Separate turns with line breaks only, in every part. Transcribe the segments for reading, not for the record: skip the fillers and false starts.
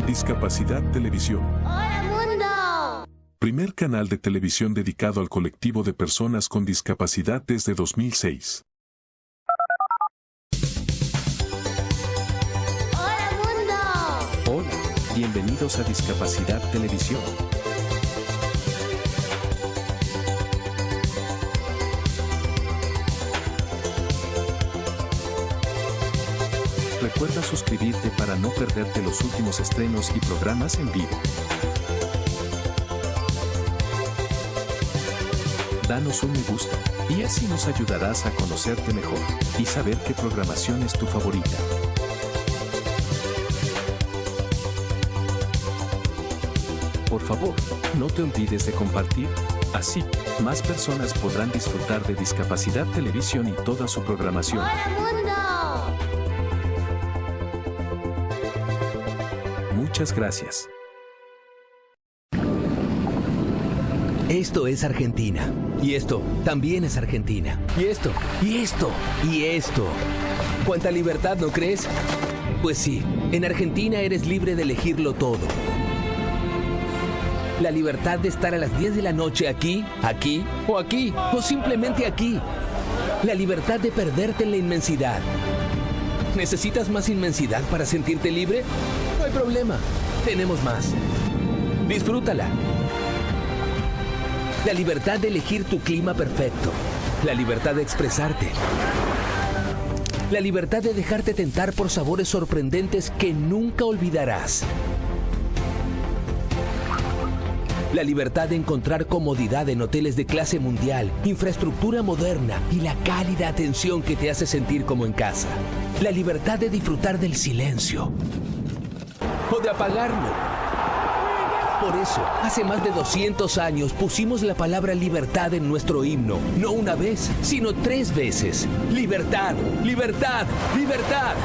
Discapacidad Televisión.
¡Hola mundo!
Primer canal de televisión dedicado al colectivo de personas con discapacidad desde 2006.
¡Hola mundo!
Hola, bienvenidos a Discapacidad Televisión. Recuerda suscribirte para no perderte los últimos estrenos y programas en vivo. Danos un me gusta, y así nos ayudarás a conocerte mejor y saber qué programación es tu favorita. Por favor, no te olvides de compartir. Así, más personas podrán disfrutar de Discapacidad Televisión y toda su programación.
¡Hola mundo!
Muchas gracias.
Esto es Argentina. Y esto también es Argentina. Y esto, y esto, y esto. ¿Cuánta libertad, no crees? Pues sí, en Argentina eres libre de elegirlo todo. La libertad de estar a las 10 de la noche aquí, aquí, o simplemente aquí. La libertad de perderte en la inmensidad. ¿Necesitas más inmensidad para sentirte libre? No hay problema, tenemos más. Disfrútala. La libertad de elegir tu clima perfecto. La libertad de expresarte. La libertad de dejarte tentar por sabores sorprendentes que nunca olvidarás. La libertad de encontrar comodidad en hoteles de clase mundial, infraestructura moderna y la cálida atención que te hace sentir como en casa. La libertad de disfrutar del silencio o de apagarlo. Por eso, hace más de 200 años pusimos la palabra libertad en nuestro himno. No una vez, sino 3 veces. Libertad, libertad, libertad.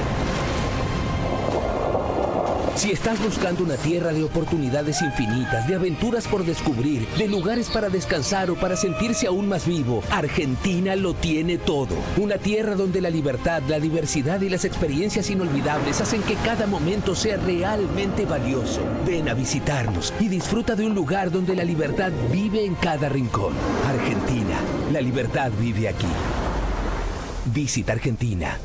Si estás buscando una tierra de oportunidades infinitas, de aventuras por descubrir, de lugares para descansar o para sentirse aún más vivo, Argentina lo tiene todo. Una tierra donde la libertad, la diversidad y las experiencias inolvidables hacen que cada momento sea realmente valioso. Ven a visitarnos y disfruta de un lugar donde la libertad vive en cada rincón. Argentina, la libertad vive aquí. Visita Argentina.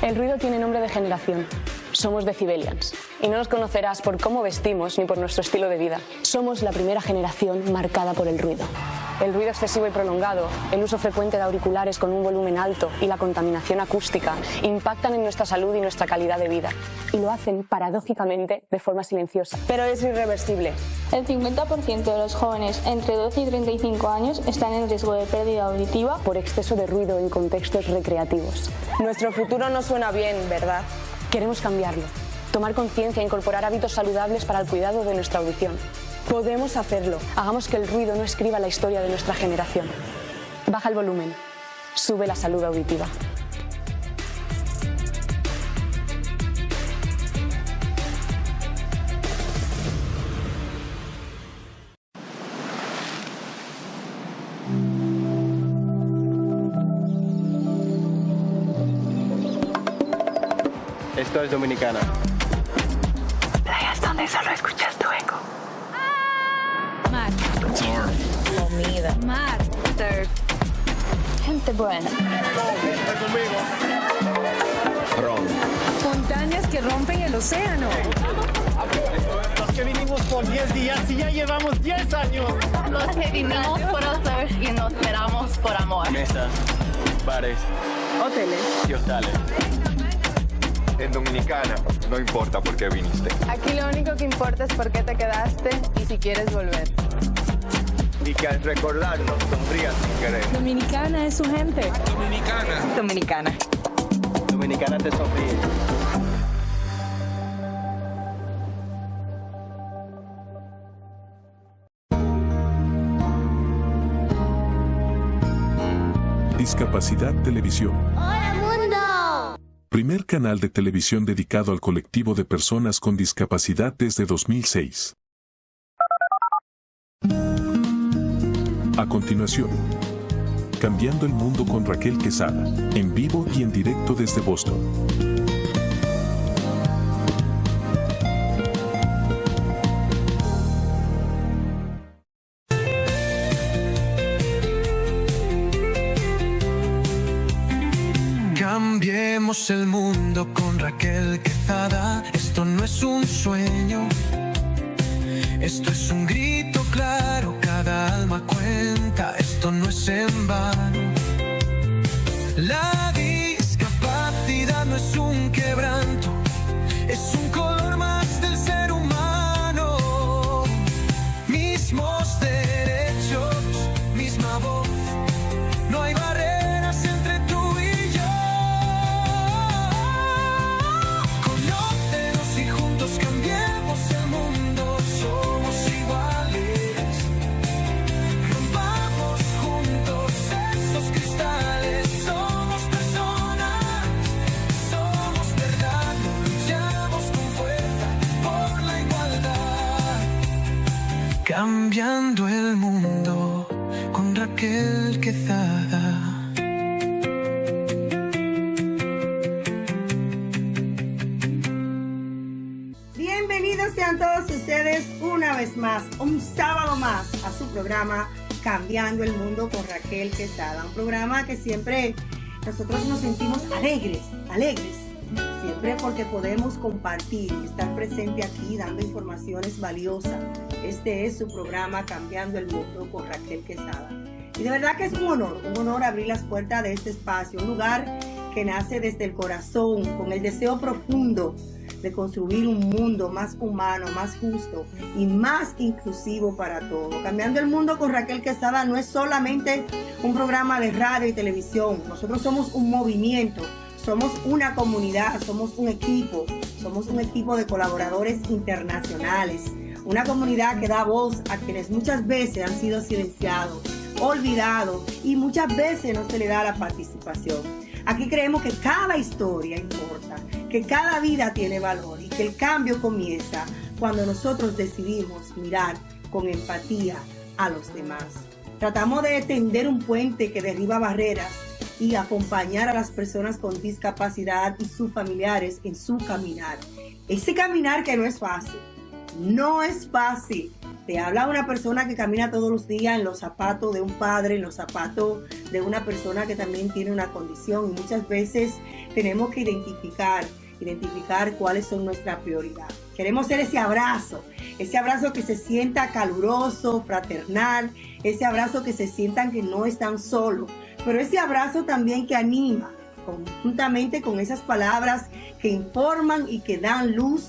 El ruido tiene nombre de generación. Somos Decibelians. Y no nos conocerás por cómo vestimos ni por nuestro estilo de vida. Somos la primera generación marcada por el ruido. El ruido excesivo y prolongado, el uso frecuente de auriculares con un volumen alto y la contaminación acústica impactan en nuestra salud y nuestra calidad de vida. Y lo hacen, paradójicamente, de forma silenciosa. Pero es irreversible.
El 50% de los jóvenes entre 12 y 35 años están en riesgo de pérdida auditiva
Por exceso de ruido en contextos recreativos.
Nuestro futuro no suena bien, ¿verdad?
Queremos cambiarlo. Tomar conciencia e incorporar hábitos saludables para el cuidado de nuestra audición.
Podemos hacerlo.
Hagamos que el ruido no escriba la historia de nuestra generación. Baja el volumen. Sube la salud auditiva.
Esto es Dominicana.
Playas donde solo escuchas tu eco.
mar,
Comida.
mar,
Surf.
gente buena,
Ron.
montañas que rompen el océano,
Los que vinimos por 10 días y ya llevamos 10 años.
Los que vinimos por hacer y nos quedamos por amor.
Mesas, bares
Hoteles.
y hostales.
En Dominicana, no importa por qué viniste.
Aquí lo único que importa es por qué te quedaste y si quieres volver.
Y que al recordarnos sonrías sin querer.
Dominicana es su gente.
Dominicana.
Dominicana te sonríe.
Discapacidad Televisión.
¡Hola mundo!
Primer canal de televisión dedicado al colectivo de personas con discapacidad desde 2006. A continuación, Cambiando el mundo con Raquel Quesada, en vivo y en directo desde Boston.
Cambiemos el mundo con Raquel Quesada. Esto no es un sueño, esto es un grito claro, cada alma cuenta, esto no es en vano. La discapacidad no es un quebranto, es un color más del ser humano. Mismos derechos, misma voz, no hay barreras entre tú y yo. Conócenos y juntos cambiemos el mundo, somos iguales. Rompamos juntos esos cristales, somos personas, somos verdad, luchamos con fuerza por la igualdad. Cambiando el mundo con Raquel Quesada.
Bienvenidos sean todos ustedes una vez más, un sábado más, a su programa Cambiando el Mundo con Raquel Quesada. Un programa que siempre nosotros nos sentimos alegres, siempre porque podemos compartir, estar presente aquí dando informaciones valiosas. Este es su programa Cambiando el Mundo con Raquel Quesada. Y de verdad que es un honor abrir las puertas de este espacio, un lugar que nace desde el corazón, con el deseo profundo de construir un mundo más humano, más justo y más inclusivo para todos. Cambiando el Mundo con Raquel Quesada no es solamente un programa de radio y televisión. Nosotros somos un movimiento, somos una comunidad, somos un equipo de colaboradores internacionales, una comunidad que da voz a quienes muchas veces han sido silenciados, olvidados y muchas veces no se le da la participación. Aquí creemos que cada historia importa, que cada vida tiene valor y que el cambio comienza cuando nosotros decidimos mirar con empatía a los demás. Tratamos de tender un puente que derriba barreras y acompañar a las personas con discapacidad y sus familiares en su caminar. Ese caminar que no es fácil. Te habla una persona que camina todos los días en los zapatos de un padre, en los zapatos de una persona que también tiene una condición, y muchas veces tenemos que identificar cuáles son nuestras prioridades. Queremos ser ese abrazo que se sienta caluroso, fraternal, ese abrazo que se sientan que no están solos, pero ese abrazo también que anima, conjuntamente con esas palabras que informan y que dan luz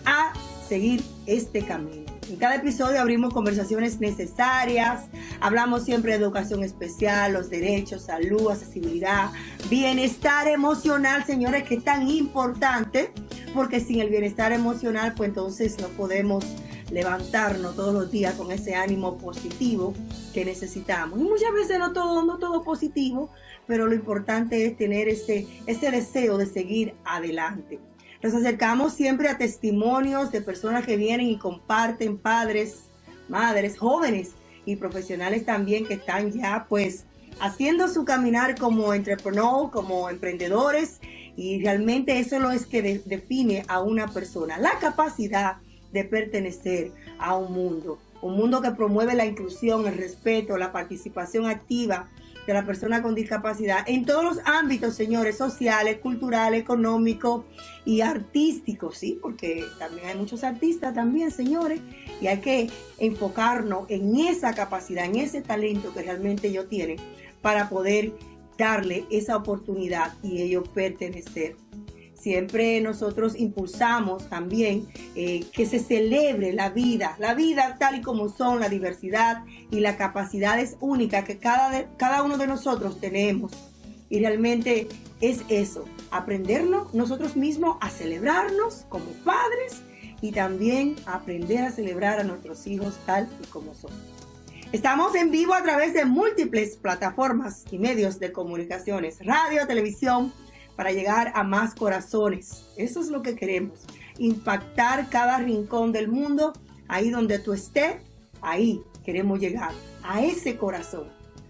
a seguir este camino. En cada episodio abrimos conversaciones necesarias, hablamos siempre de educación especial, los derechos, salud, accesibilidad, bienestar emocional, señores, que es tan importante, porque sin el bienestar emocional, pues entonces no podemos levantarnos todos los días con ese ánimo positivo que necesitamos. Y muchas veces no todo positivo, pero lo importante es tener ese deseo de seguir adelante. Nos acercamos siempre a testimonios de personas que vienen y comparten, padres, madres, jóvenes y profesionales también que están ya pues haciendo su caminar como entrepreneur, como emprendedores, y realmente eso es que define a una persona, la capacidad de pertenecer a un mundo que promueve la inclusión, el respeto, la participación activa de la persona con discapacidad en todos los ámbitos, señores, sociales, culturales, económicos y artísticos, ¿sí? Porque también hay muchos artistas también, señores, y hay que enfocarnos en esa capacidad, en ese talento que realmente ellos tienen para poder darle esa oportunidad y ellos pertenecer. Siempre nosotros impulsamos también que se celebre la vida tal y como son, la diversidad y las capacidades únicas que cada uno de nosotros tenemos. Y realmente es eso, aprendernos nosotros mismos a celebrarnos como padres y también aprender a celebrar a nuestros hijos tal y como son. Estamos en vivo a través de múltiples plataformas y medios de comunicaciones, radio, televisión, para llegar a más corazones. Eso es lo que queremos, impactar cada rincón del mundo. Ahí donde tú estés, ahí queremos llegar, a ese corazón,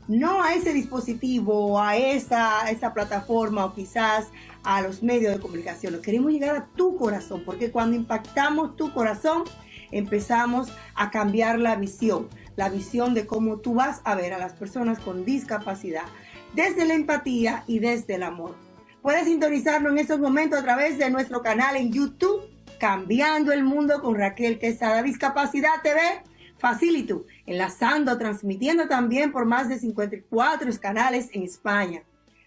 no a ese dispositivo, a esa plataforma o quizás a los medios de comunicación. Queremos llegar a tu corazón, porque cuando impactamos tu corazón, empezamos a cambiar la visión de cómo tú vas a ver a las personas con discapacidad, desde la empatía y desde el amor. Puedes sintonizarnos en estos momentos a través de nuestro canal en YouTube, Cambiando el Mundo con Raquel Quesada. Discapacidad TV, Facilitu, enlazando, transmitiendo también por más de 54 canales en España.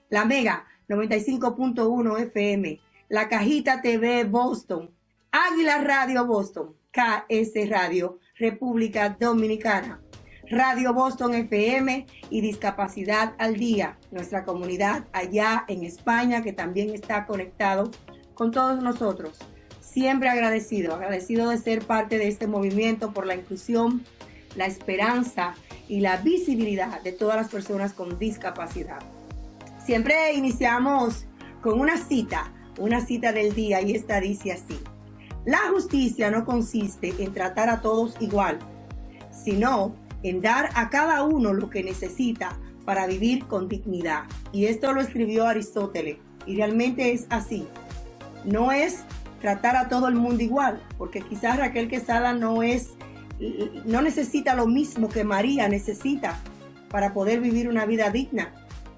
La Mega 95.1 FM, La Cajita TV Boston, Águila Radio Boston, KS Radio República Dominicana, Radio Boston FM y Discapacidad al Día, nuestra comunidad allá en España que también está conectado con todos nosotros. Siempre agradecido de ser parte de este movimiento por la inclusión, la esperanza y la visibilidad de todas las personas con discapacidad. Siempre iniciamos con una cita del día, y esta dice así: la justicia no consiste en tratar a todos igual, sino en dar a cada uno lo que necesita para vivir con dignidad. Y esto lo escribió Aristóteles, y realmente es así. No es tratar a todo el mundo igual, porque quizás Raquel Quesada no necesita lo mismo que María necesita para poder vivir una vida digna.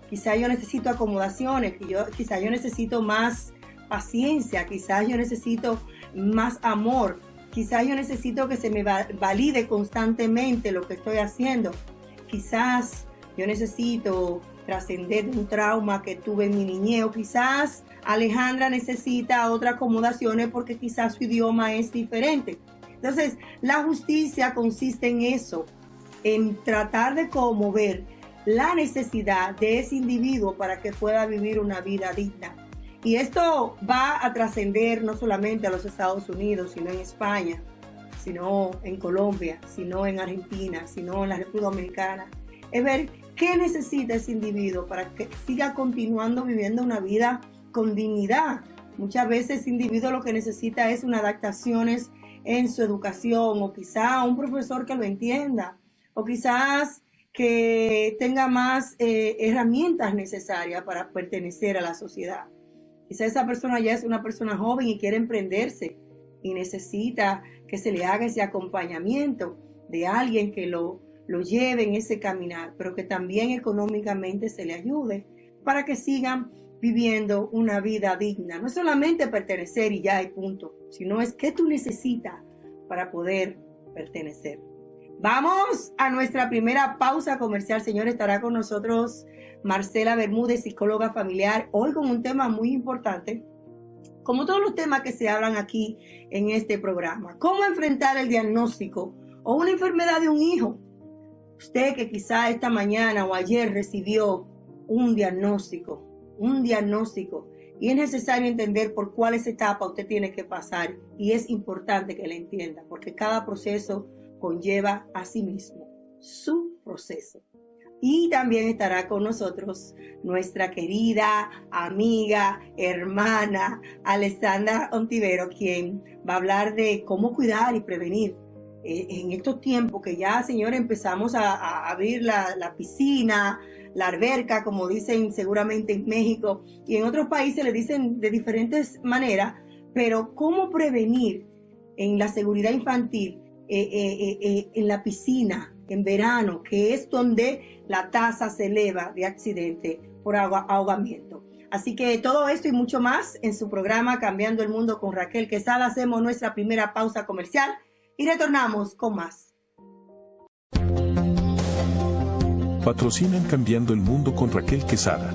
Quizás yo necesito acomodaciones, quizás yo necesito más paciencia, quizás yo necesito más amor, quizás yo necesito que se me valide constantemente lo que estoy haciendo, quizás yo necesito trascender un trauma que tuve en mi niñez, o quizás Alejandra necesita otras acomodaciones porque quizás su idioma es diferente. Entonces, la justicia consiste en eso, en tratar de conmover la necesidad de ese individuo para que pueda vivir una vida digna. Y esto va a trascender no solamente a los Estados Unidos, sino en España, sino en Colombia, sino en Argentina, sino en la República Dominicana. Es ver qué necesita ese individuo para que siga continuando viviendo una vida con dignidad. Muchas veces ese individuo lo que necesita es unas adaptaciones en su educación, o quizá un profesor que lo entienda, o quizás que tenga más herramientas necesarias para pertenecer a la sociedad. Quizá esa persona ya es una persona joven y quiere emprenderse y necesita que se le haga ese acompañamiento de alguien que lo lleve en ese caminar, pero que también económicamente se le ayude para que sigan viviendo una vida digna. No es solamente pertenecer y ya y punto, sino es qué tú necesitas para poder pertenecer. Vamos a nuestra primera pausa comercial. Señor, estará con nosotros Marcela Bermúdez, psicóloga familiar, hoy con un tema muy importante, como todos los temas que se hablan aquí en este programa. ¿Cómo enfrentar el diagnóstico o una enfermedad de un hijo? Usted que quizá esta mañana o ayer recibió un diagnóstico, y es necesario entender por cuáles etapas usted tiene que pasar, y es importante que la entienda, porque cada proceso conlleva a sí mismo su proceso. Y también estará con nosotros nuestra querida amiga, hermana, Alessandra Ontivero, quien va a hablar de cómo cuidar y prevenir en estos tiempos que ya, señores, empezamos a abrir la piscina, la alberca, como dicen seguramente en México, y en otros países le dicen de diferentes maneras, pero cómo prevenir en la seguridad infantil, en la piscina, en verano, que es donde la tasa se eleva de accidente por ahogamiento. Así que todo esto y mucho más en su programa Cambiando el Mundo con Raquel Quesada. Hacemos nuestra primera pausa comercial y retornamos con más.
Patrocinan Cambiando el Mundo con Raquel Quesada.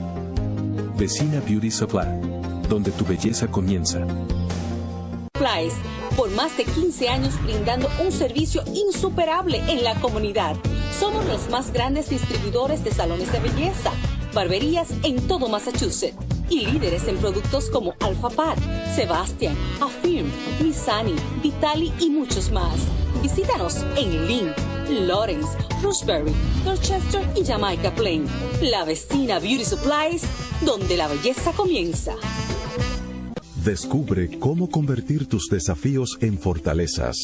Vecina Beauty Supply, donde tu belleza comienza.
Por más de 15 años brindando un servicio insuperable en la comunidad. Somos los más grandes distribuidores de salones de belleza, barberías en todo Massachusetts y líderes en productos como Alpha Pat, Sebastian, Affirm, Missani, Vitali y muchos más. Visítanos en Lynn, Lawrence, Roxbury, Dorchester y Jamaica Plain. La Vecina Beauty Supplies, donde la belleza comienza.
Descubre cómo convertir tus desafíos en fortalezas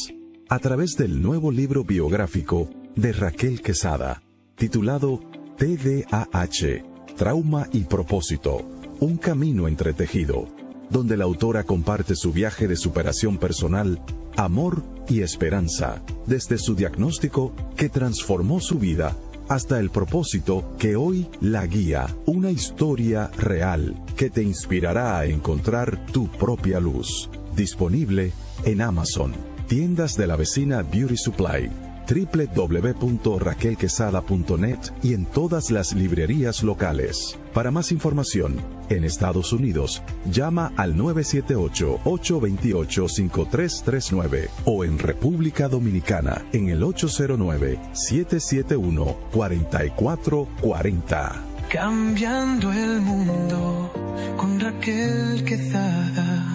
a través del nuevo libro biográfico de Raquel Quesada, titulado TDAH, Trauma y Propósito, un camino entretejido, donde la autora comparte su viaje de superación personal, amor y esperanza, desde su diagnóstico que transformó su vida hasta el propósito que hoy la guía, una historia real que te inspirará a encontrar tu propia luz. Disponible en Amazon, tiendas de la vecina Beauty Supply, www.raquelquesada.net y en todas las librerías locales. Para más información, en Estados Unidos, llama al 978-828-5339 o en República Dominicana en el 809-771-4440.
Cambiando el mundo con Raquel Quezada.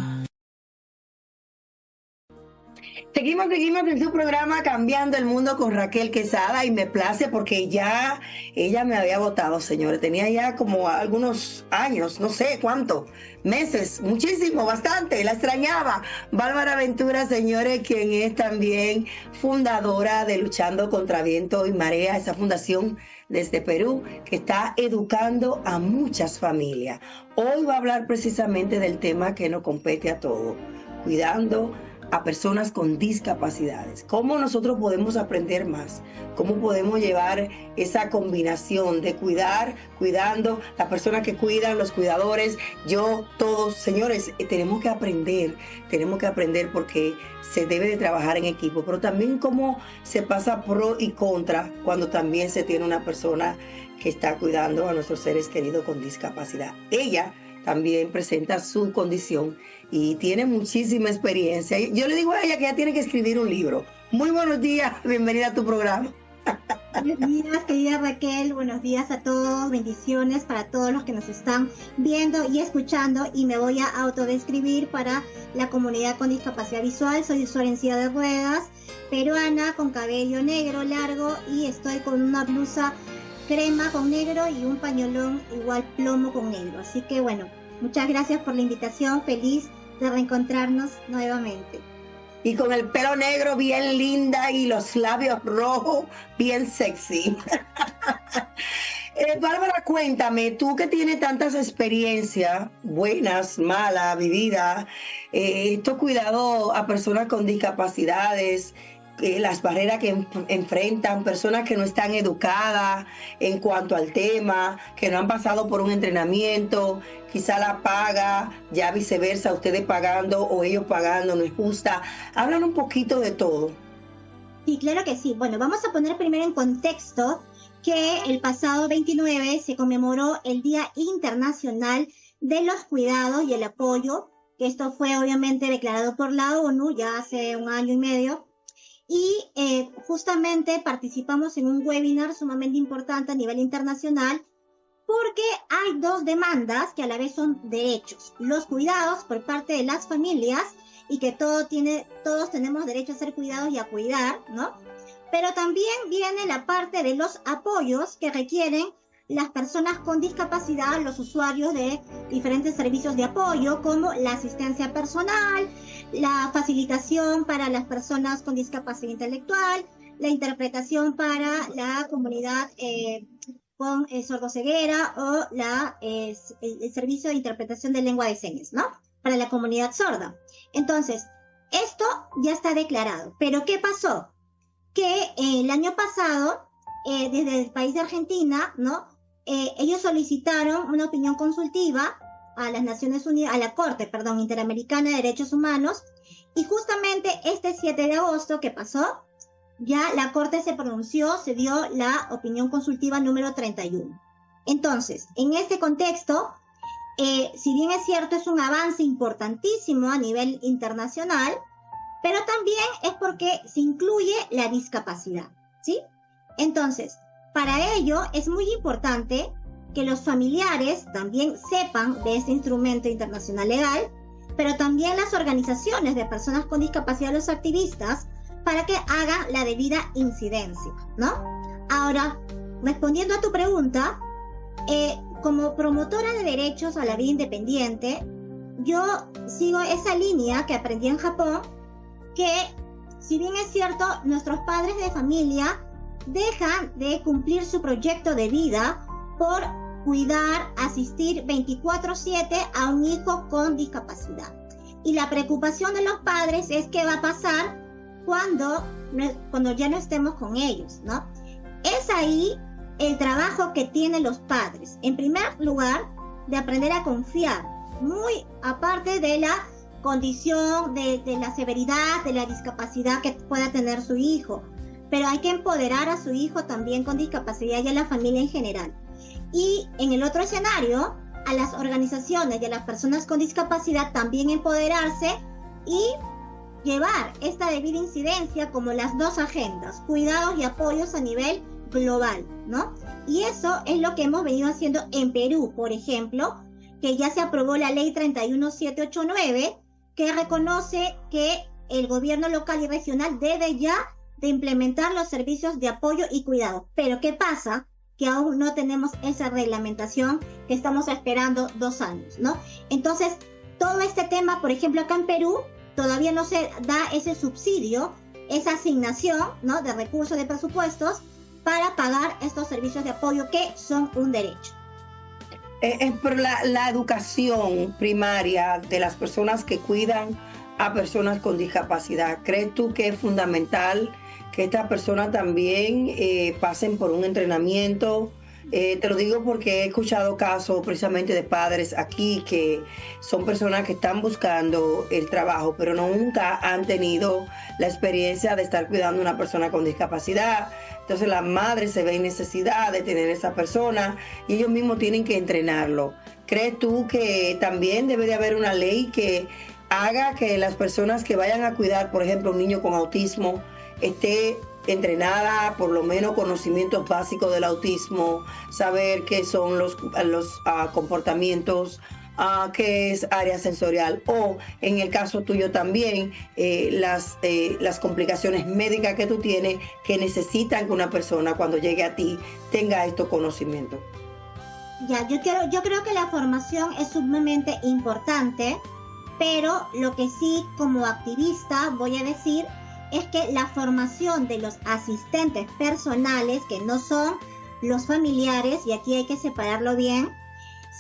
Seguimos en su programa Cambiando el Mundo con Raquel Quezada y me place porque ya ella me había votado, señores. Tenía ya como algunos años, no sé cuánto, meses, muchísimo, bastante, la extrañaba. Bárbara Ventura, señores, quien es también fundadora de Luchando contra Viento y Marea, esa fundación desde Perú que está educando a muchas familias. Hoy va a hablar precisamente del tema que nos compete a todos, cuidando a personas con discapacidades. ¿Cómo nosotros podemos aprender más? ¿Cómo podemos llevar esa combinación de cuidando, las personas que cuidan, los cuidadores, yo, todos? Señores, tenemos que aprender porque se debe de trabajar en equipo, pero también cómo se pasa pro y contra cuando también se tiene una persona que está cuidando a nuestros seres queridos con discapacidad. Ella también presenta su condición y tiene muchísima experiencia. Yo le digo a ella que ella tiene que escribir un libro. Muy buenos días, bienvenida a tu programa.
Buenos días, querida Raquel, buenos días a todos, bendiciones para todos los que nos están viendo y escuchando, y me voy a autodescribir para la comunidad con discapacidad visual. Soy usuaria en silla de ruedas, peruana, con cabello negro largo, y estoy con una blusa crema con negro y un pañolón igual plomo con negro. Así que bueno, muchas gracias por la invitación, feliz de reencontrarnos nuevamente.
Y con el pelo negro bien linda y los labios rojos bien sexy. Bárbara, cuéntame, tú que tienes tantas experiencias, buenas, malas, vividas, estos cuidados a personas con discapacidades, las barreras que enfrentan, personas que no están educadas en cuanto al tema, que no han pasado por un entrenamiento, quizá la paga, ya viceversa, ustedes pagando o ellos pagando, no es justa. Hablan un poquito de todo.
Sí, claro que sí. Bueno, vamos a poner primero en contexto que el pasado 29 se conmemoró el Día Internacional de los Cuidados y el Apoyo, que esto fue obviamente declarado por la ONU ya hace un año y medio. Y justamente participamos en un webinar sumamente importante a nivel internacional porque hay dos demandas que a la vez son derechos. Los cuidados por parte de las familias y que todos tenemos derecho a ser cuidados y a cuidar, ¿no? Pero también viene la parte de los apoyos que requieren las personas con discapacidad, los usuarios de diferentes servicios de apoyo como la asistencia personal, la facilitación para las personas con discapacidad intelectual, la interpretación para la comunidad con sordoceguera o el servicio de interpretación de lengua de señas, ¿no? Para la comunidad sorda. Entonces, esto ya está declarado. Pero ¿qué pasó? Que el año pasado, desde el país de Argentina, ¿no? Ellos solicitaron una opinión consultiva a las Naciones Unidas, a la Corte, Interamericana de Derechos Humanos, y justamente este 7 de agosto que pasó, ya la Corte se pronunció, se dio la opinión consultiva número 31. Entonces, en este contexto, si bien es cierto, es un avance importantísimo a nivel internacional, pero también es porque se incluye la discapacidad, ¿sí? Entonces, para ello es muy importante que los familiares también sepan de este instrumento internacional legal, pero también las organizaciones de personas con discapacidad, los activistas, para que hagan la debida incidencia, ¿no? Ahora, respondiendo a tu pregunta, como promotora de derechos a la vida independiente, yo sigo esa línea que aprendí en Japón, que si bien es cierto, nuestros padres de familia dejan de cumplir su proyecto de vida por cuidar, asistir 24/7 a un hijo con discapacidad. Y la preocupación de los padres es qué va a pasar cuando ya no estemos con ellos, ¿no? Es ahí el trabajo que tienen los padres. En primer lugar, de aprender a confiar, muy aparte de la condición, de la severidad, de la discapacidad que pueda tener su hijo. Pero hay que empoderar a su hijo también con discapacidad y a la familia en general. Y en el otro escenario, a las organizaciones y a las personas con discapacidad también empoderarse y llevar esta debida incidencia como las dos agendas, cuidados y apoyos a nivel global, ¿no? Y eso es lo que hemos venido haciendo en Perú, por ejemplo, que ya se aprobó la ley 31789, que reconoce que el gobierno local y regional debe ya de implementar los servicios de apoyo y cuidado. Pero ¿qué pasa? Que aún no tenemos esa reglamentación, que estamos esperando 2 años, ¿no? Entonces, todo este tema, por ejemplo, acá en Perú, todavía no se da ese subsidio, esa asignación, ¿no?, de recursos, de presupuestos, para pagar estos servicios de apoyo que son un derecho.
Pero la educación primaria de las personas que cuidan a personas con discapacidad, ¿crees tú que es fundamental que estas personas también pasen por un entrenamiento? Te lo digo porque he escuchado casos precisamente de padres aquí que son personas que están buscando el trabajo, pero nunca han tenido la experiencia de estar cuidando a una persona con discapacidad. Entonces la madre se ve en necesidad de tener esa persona y ellos mismos tienen que entrenarlo. ¿Crees tú que también debe de haber una ley que haga que las personas que vayan a cuidar, por ejemplo, un niño con autismo, esté entrenada, por lo menos conocimientos básicos del autismo, saber qué son los comportamientos, qué es área sensorial, o en el caso tuyo también las complicaciones médicas que tú tienes, que necesitan que una persona cuando llegue a ti tenga estos conocimientos?
Ya, yo creo que la formación es sumamente importante, pero lo que sí, como activista, voy a decir es que la formación de los asistentes personales, que no son los familiares, y aquí hay que separarlo bien,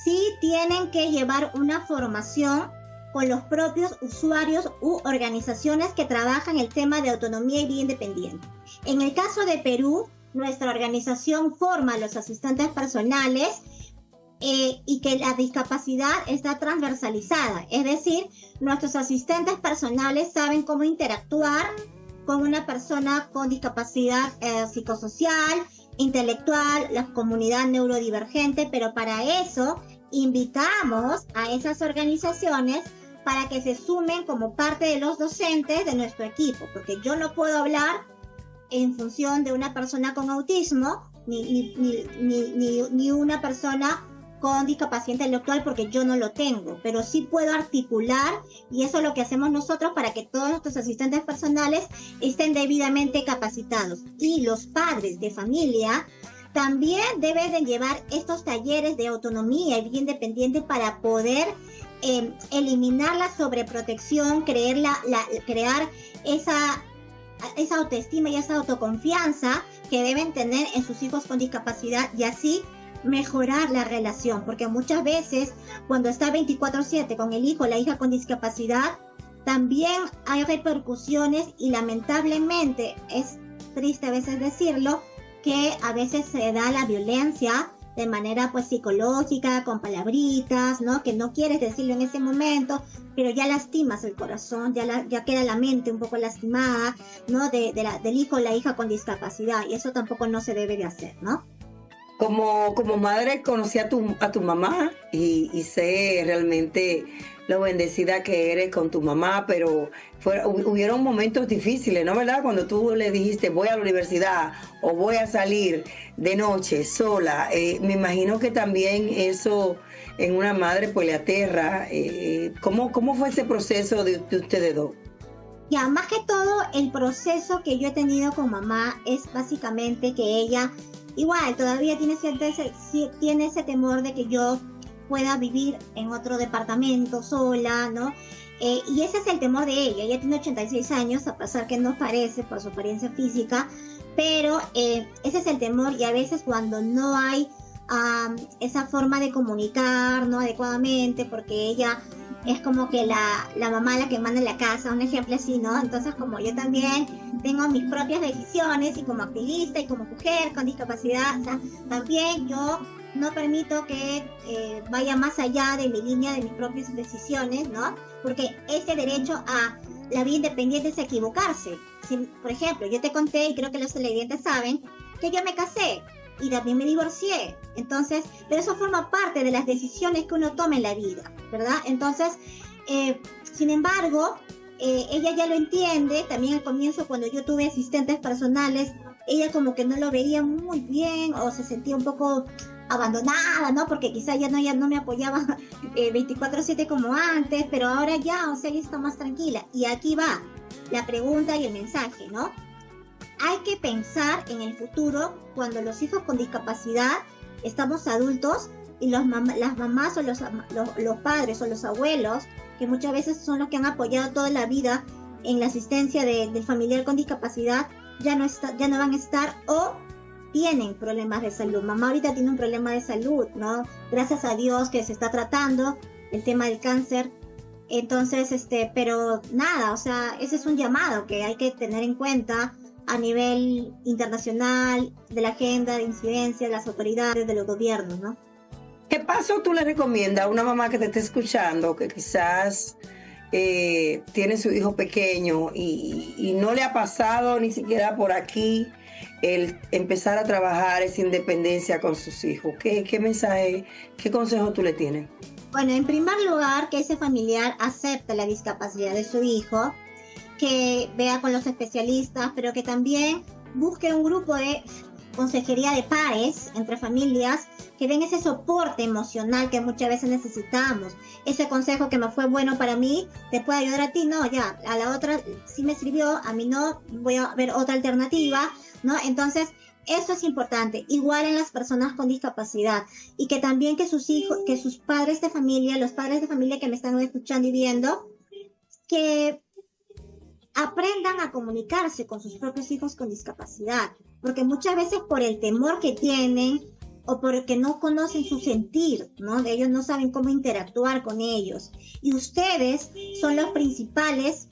sí tienen que llevar una formación con los propios usuarios u organizaciones que trabajan el tema de autonomía y vida independiente. En el caso de Perú, nuestra organización forma a los asistentes personales y que la discapacidad está transversalizada, es decir, nuestros asistentes personales saben cómo interactuar con una persona con discapacidad psicosocial, intelectual, la comunidad neurodivergente, pero para eso invitamos a esas organizaciones para que se sumen como parte de los docentes de nuestro equipo, porque yo no puedo hablar en función de una persona con autismo ni una persona con discapacidad intelectual, porque yo no lo tengo, pero sí puedo articular, y eso es lo que hacemos nosotros para que todos nuestros asistentes personales estén debidamente capacitados. Y los padres de familia también deben de llevar estos talleres de autonomía y vida independiente para poder eliminar la sobreprotección, crear esa autoestima y esa autoconfianza que deben tener en sus hijos con discapacidad, y así mejorar la relación, porque muchas veces cuando está 24/7 con el hijo o la hija con discapacidad, también hay repercusiones, y lamentablemente es triste a veces decirlo, que a veces se da la violencia de manera pues psicológica, con palabritas, ¿no? Que no quieres decirlo en ese momento, pero ya lastimas el corazón, ya queda la mente un poco lastimada, ¿no? Del hijo o la hija con discapacidad, y eso tampoco no se debe de hacer, ¿no?
Como madre conocí a tu mamá y sé realmente lo bendecida que eres con tu mamá, pero hubieron momentos difíciles, ¿no, verdad? Cuando tú le dijiste voy a la universidad o voy a salir de noche sola, me imagino que también eso en una madre pues le aterra. ¿Cómo fue ese proceso de ustedes dos?
Ya, más que todo el proceso que yo he tenido con mamá es básicamente que ella igual todavía tiene ese temor de que yo pueda vivir en otro departamento sola, ¿no? Y ese es el temor de ella. Ella tiene 86 años, a pesar que no parece por su apariencia física, pero ese es el temor, y a veces cuando no hay esa forma de comunicar, ¿no?, adecuadamente, porque ella es como que la mamá la que manda en la casa, un ejemplo así, ¿no? Entonces, como yo también tengo mis propias decisiones, y como activista y como mujer con discapacidad, o sea, también yo no permito que vaya más allá de mi línea, de mis propias decisiones, ¿no? Porque ese derecho a la vida independiente es equivocarse. Si, por ejemplo, yo te conté, y creo que los televidentes saben, que yo me casé y también me divorcié. Entonces, pero eso forma parte de las decisiones que uno toma en la vida, ¿verdad? Entonces, sin embargo, ella ya lo entiende. También al comienzo, cuando yo tuve asistentes personales, ella como que no lo veía muy bien, o se sentía un poco abandonada, ¿no? Porque quizá ya no me apoyaba 24/7 como antes, pero ahora ya, o sea, ella está más tranquila. Y aquí va la pregunta y el mensaje, ¿no? Hay que pensar en el futuro, cuando los hijos con discapacidad estamos adultos, y las mamás o los padres o los abuelos, que muchas veces son los que han apoyado toda la vida en la asistencia del familiar con discapacidad, ya no van a estar, o tienen problemas de salud. Mamá ahorita tiene un problema de salud, ¿no? Gracias a Dios que se está tratando el tema del cáncer. Entonces, pero nada, o sea, ese es un llamado que hay que tener en cuenta a nivel internacional, de la agenda de incidencia, de las autoridades, de los gobiernos, ¿no?
¿Qué paso tú le recomiendas a una mamá que te esté escuchando, que quizás tiene su hijo pequeño y no le ha pasado ni siquiera por aquí el empezar a trabajar esa independencia con sus hijos? ¿Qué mensaje, qué consejo tú le tienes?
Bueno, en primer lugar, que ese familiar acepte la discapacidad de su hijo, que vea con los especialistas, pero que también busque un grupo de consejería de pares entre familias, que den ese soporte emocional que muchas veces necesitamos. Ese consejo que me fue bueno para mí, te puede ayudar a ti, no, ya, a la otra sí me sirvió, a mí no, voy a ver otra alternativa, ¿no? Entonces, eso es importante, igual en las personas con discapacidad, y que también que sus hijos, que sus padres de familia, los padres de familia que me están escuchando y viendo, que aprendan a comunicarse con sus propios hijos con discapacidad, porque muchas veces por el temor que tienen, o porque no conocen su sentir, ¿no? Ellos no saben cómo interactuar con ellos, y ustedes son los principales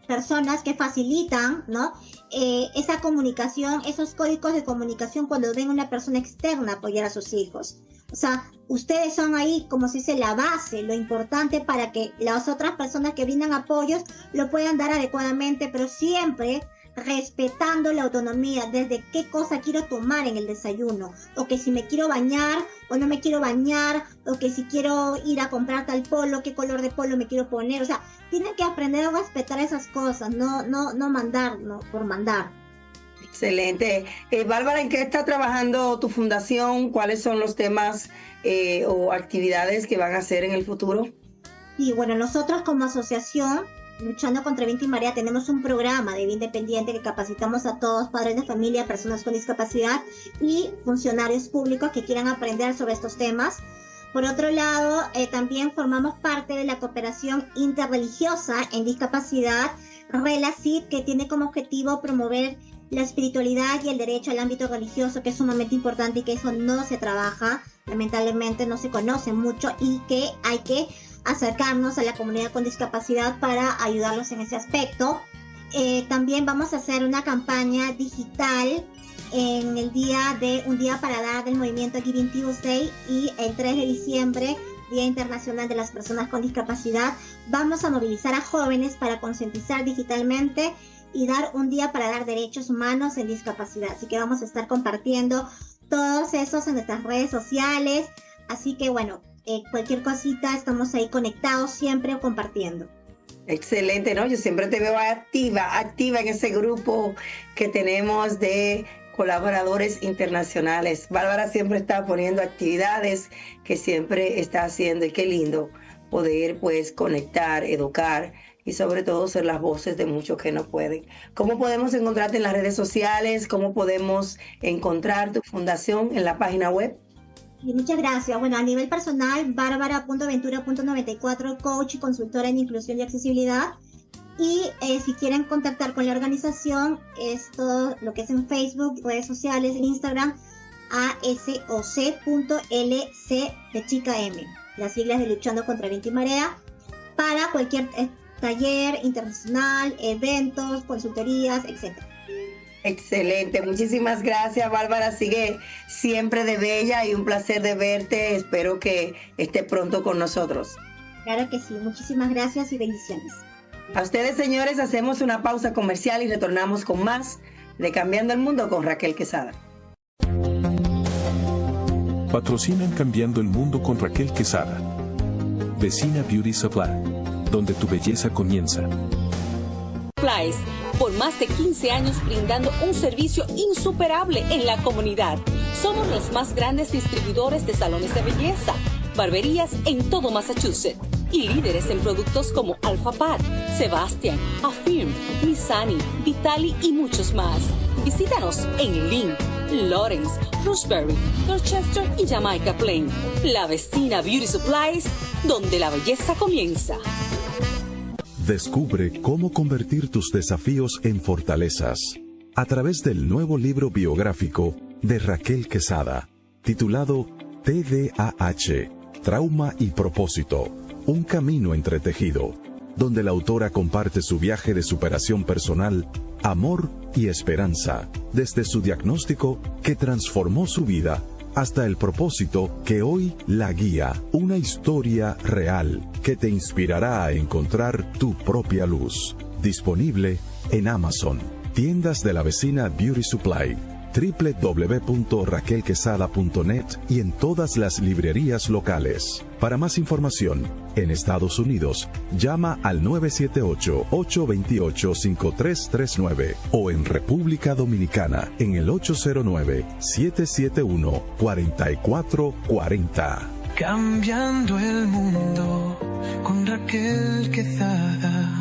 personas que facilitan, ¿no? Esa comunicación, esos códigos de comunicación, cuando ven una persona externa apoyar a sus hijos. O sea, ustedes son ahí, como se dice, la base, lo importante para que las otras personas que brindan apoyos lo puedan dar adecuadamente, pero siempre respetando la autonomía, desde qué cosa quiero tomar en el desayuno, o que si me quiero bañar o no me quiero bañar, o que si quiero ir a comprar tal polo, qué color de polo me quiero poner. O sea, tienen que aprender a respetar esas cosas, no mandar, no por mandar.
Excelente. Bárbara, ¿en qué está trabajando tu fundación? ¿Cuáles son los temas o actividades que van a hacer en el futuro?
Y bueno, nosotros como asociación Luchando contra Viento y Marea tenemos un programa de vida independiente que capacitamos a todos, padres de familia, personas con discapacidad y funcionarios públicos que quieran aprender sobre estos temas. Por otro lado, también formamos parte de la cooperación interreligiosa en discapacidad, RELACID, que tiene como objetivo promover la espiritualidad y el derecho al ámbito religioso, que es sumamente importante y que eso no se trabaja, lamentablemente no se conoce mucho, y que hay que acercarnos a la comunidad con discapacidad para ayudarlos en ese aspecto. También vamos a hacer una campaña digital en el día de Un Día para Dar del movimiento Giving Tuesday, y el 3 de diciembre, Día Internacional de las Personas con Discapacidad, vamos a movilizar a jóvenes para concientizar digitalmente y dar un día para dar derechos humanos en discapacidad. Así que vamos a estar compartiendo todos esos en nuestras redes sociales. Así que bueno, cualquier cosita, estamos ahí conectados siempre o compartiendo.
Excelente, ¿no? Yo siempre te veo activa en ese grupo que tenemos de colaboradores internacionales. Bárbara siempre está poniendo actividades que siempre está haciendo, y qué lindo poder pues conectar, educar y sobre todo ser las voces de muchos que no pueden. ¿Cómo podemos encontrarte en las redes sociales? ¿Cómo podemos encontrar tu fundación en la página web?
Y muchas gracias. Bueno, a nivel personal, barbara.ventura.94, coach y consultora en inclusión y accesibilidad. Y si quieren contactar con la organización, es todo lo que es en Facebook, redes sociales, en Instagram, asoc.lc de chica M, las siglas de Luchando contra Viento y Marea, para cualquier taller internacional, eventos, consultorías, etc.
Excelente, muchísimas gracias, Bárbara. Sigue siempre de bella y un placer de verte. Espero que esté pronto con nosotros.
Claro que sí, muchísimas gracias y bendiciones.
A ustedes, señores, hacemos una pausa comercial y retornamos con más de Cambiando el Mundo con Raquel Quesada.
Patrocinan Cambiando el Mundo con Raquel Quesada. Vecina Beauty Supply, donde tu belleza comienza.
Supplies, por más de 15 años brindando un servicio insuperable en la comunidad. Somos los más grandes distribuidores de salones de belleza, barberías en todo Massachusetts y líderes en productos como Alpha Pad, Sebastian, Affirm, Missani, Vitali y muchos más. Visítanos en Lynn, Lawrence, Roxbury, Dorchester y Jamaica Plain. La Vecina Beauty Supplies, donde la belleza comienza.
Descubre cómo convertir tus desafíos en fortalezas a través del nuevo libro biográfico de Raquel Quesada, titulado TDAH, Trauma y Propósito, un camino entretejido, donde la autora comparte su viaje de superación personal, amor y esperanza, desde su diagnóstico que transformó su vida hasta el propósito que hoy la guía, una historia real que te inspirará a encontrar tu propia luz. Disponible en Amazon, tiendas de la Vecina Beauty Supply, www.raquelquesada.net y en todas las librerías locales. Para más información, en Estados Unidos, llama al 978-828-5339 o en República Dominicana en el 809-771-4440.
Cambiando el mundo con Raquel Quesada.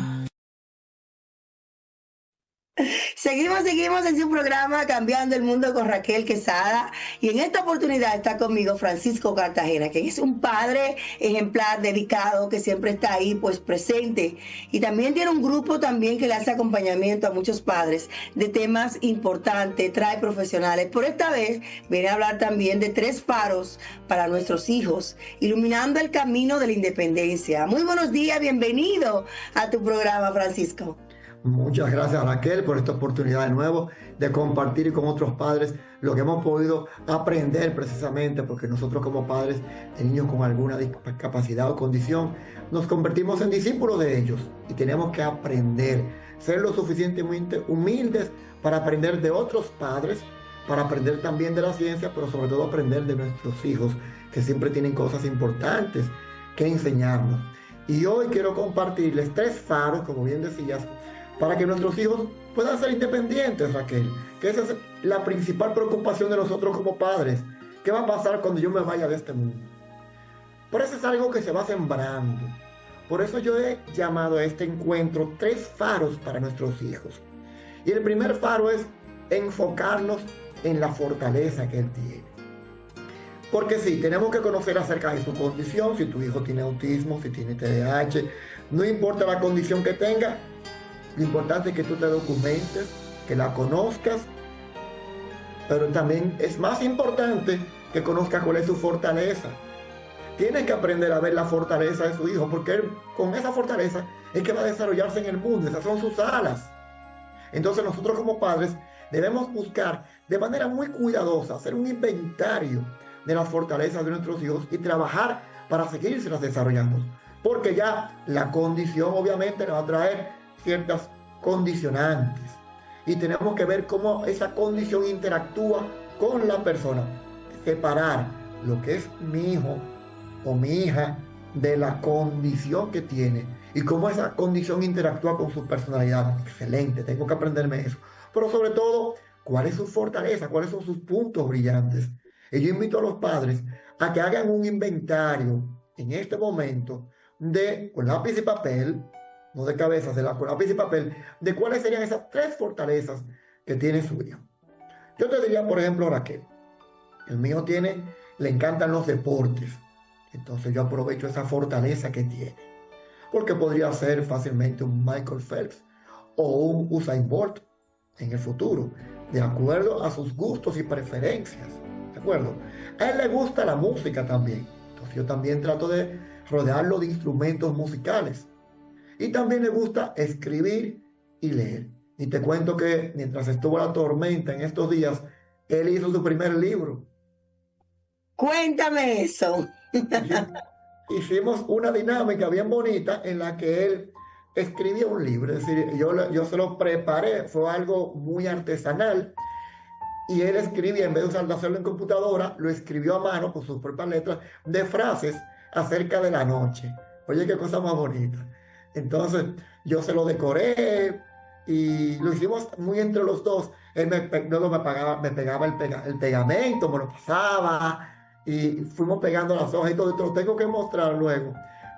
Seguimos en su programa Cambiando el Mundo con Raquel Quesada, y en esta oportunidad está conmigo Francisco Cartagena, que es un padre ejemplar, dedicado, que siempre está ahí pues presente, y también tiene un grupo también que le hace acompañamiento a muchos padres de temas importantes, trae profesionales. Por esta vez viene a hablar también de 3 faros para nuestros hijos, iluminando el camino de la independencia. Muy buenos días, bienvenido a tu programa, Francisco.
Muchas gracias, Raquel, por esta oportunidad de nuevo de compartir con otros padres lo que hemos podido aprender, precisamente porque nosotros como padres de niños con alguna discapacidad o condición nos convertimos en discípulos de ellos y tenemos que aprender, ser lo suficientemente humildes para aprender de otros padres, para aprender también de la ciencia, pero sobre todo aprender de nuestros hijos, que siempre tienen cosas importantes que enseñarnos. Y hoy quiero compartirles 3 faros, como bien decías, para que nuestros hijos puedan ser independientes, Raquel, que esa es la principal preocupación de nosotros como padres. ¿Qué va a pasar cuando yo me vaya de este mundo? Por eso es algo que se va sembrando. Por eso yo he llamado a este encuentro 3 faros para nuestros hijos. Y el primer faro es enfocarnos en la fortaleza que él tiene. Porque sí, tenemos que conocer acerca de su condición, si tu hijo tiene autismo, si tiene TDAH, no importa la condición que tenga. Lo importante es que tú te documentes, que la conozcas, pero también es más importante que conozcas cuál es su fortaleza. Tienes que aprender a ver la fortaleza de su hijo, porque él, con esa fortaleza es que va a desarrollarse en el mundo. Esas son sus alas. Entonces nosotros como padres debemos buscar de manera muy cuidadosa, hacer un inventario de las fortalezas de nuestros hijos y trabajar para seguirse desarrollando. Porque ya la condición obviamente nos va a traer ciertas condicionantes y tenemos que ver cómo esa condición interactúa con la persona. Separar lo que es mi hijo o mi hija de la condición que tiene y cómo esa condición interactúa con su personalidad. Excelente, tengo que aprenderme eso. Pero sobre todo, ¿cuál es su fortaleza? ¿Cuáles son sus puntos brillantes? Y yo invito a los padres a que hagan un inventario en este momento con lápiz y papel, no de cabezas, con lápiz y papel, de cuáles serían esas 3 fortalezas que tiene su hijo. Yo te diría, por ejemplo, Raquel, el mío le encantan los deportes. Entonces yo aprovecho esa fortaleza que tiene. porque podría ser fácilmente un Michael Phelps o un Usain Bolt en el futuro, de acuerdo a sus gustos y preferencias, ¿de acuerdo? A él le gusta la música también, entonces yo también trato de rodearlo de instrumentos musicales. Y también le gusta escribir y leer. Y te cuento que mientras estuvo la tormenta en estos días, él hizo su primer libro.
Cuéntame eso.
Hicimos una dinámica bien bonita en la que él escribía un libro. Es decir, yo se lo preparé, fue algo muy artesanal. Y él escribía, en vez de hacerlo en computadora, lo escribió a mano con sus propias letras de frases acerca de la noche. Oye, qué cosa más bonita. Entonces, yo se lo decoré y lo hicimos muy entre los dos. Él luego me pegaba el pegamento, me lo pasaba y fuimos pegando las hojas y todo. Te lo tengo que mostrar luego.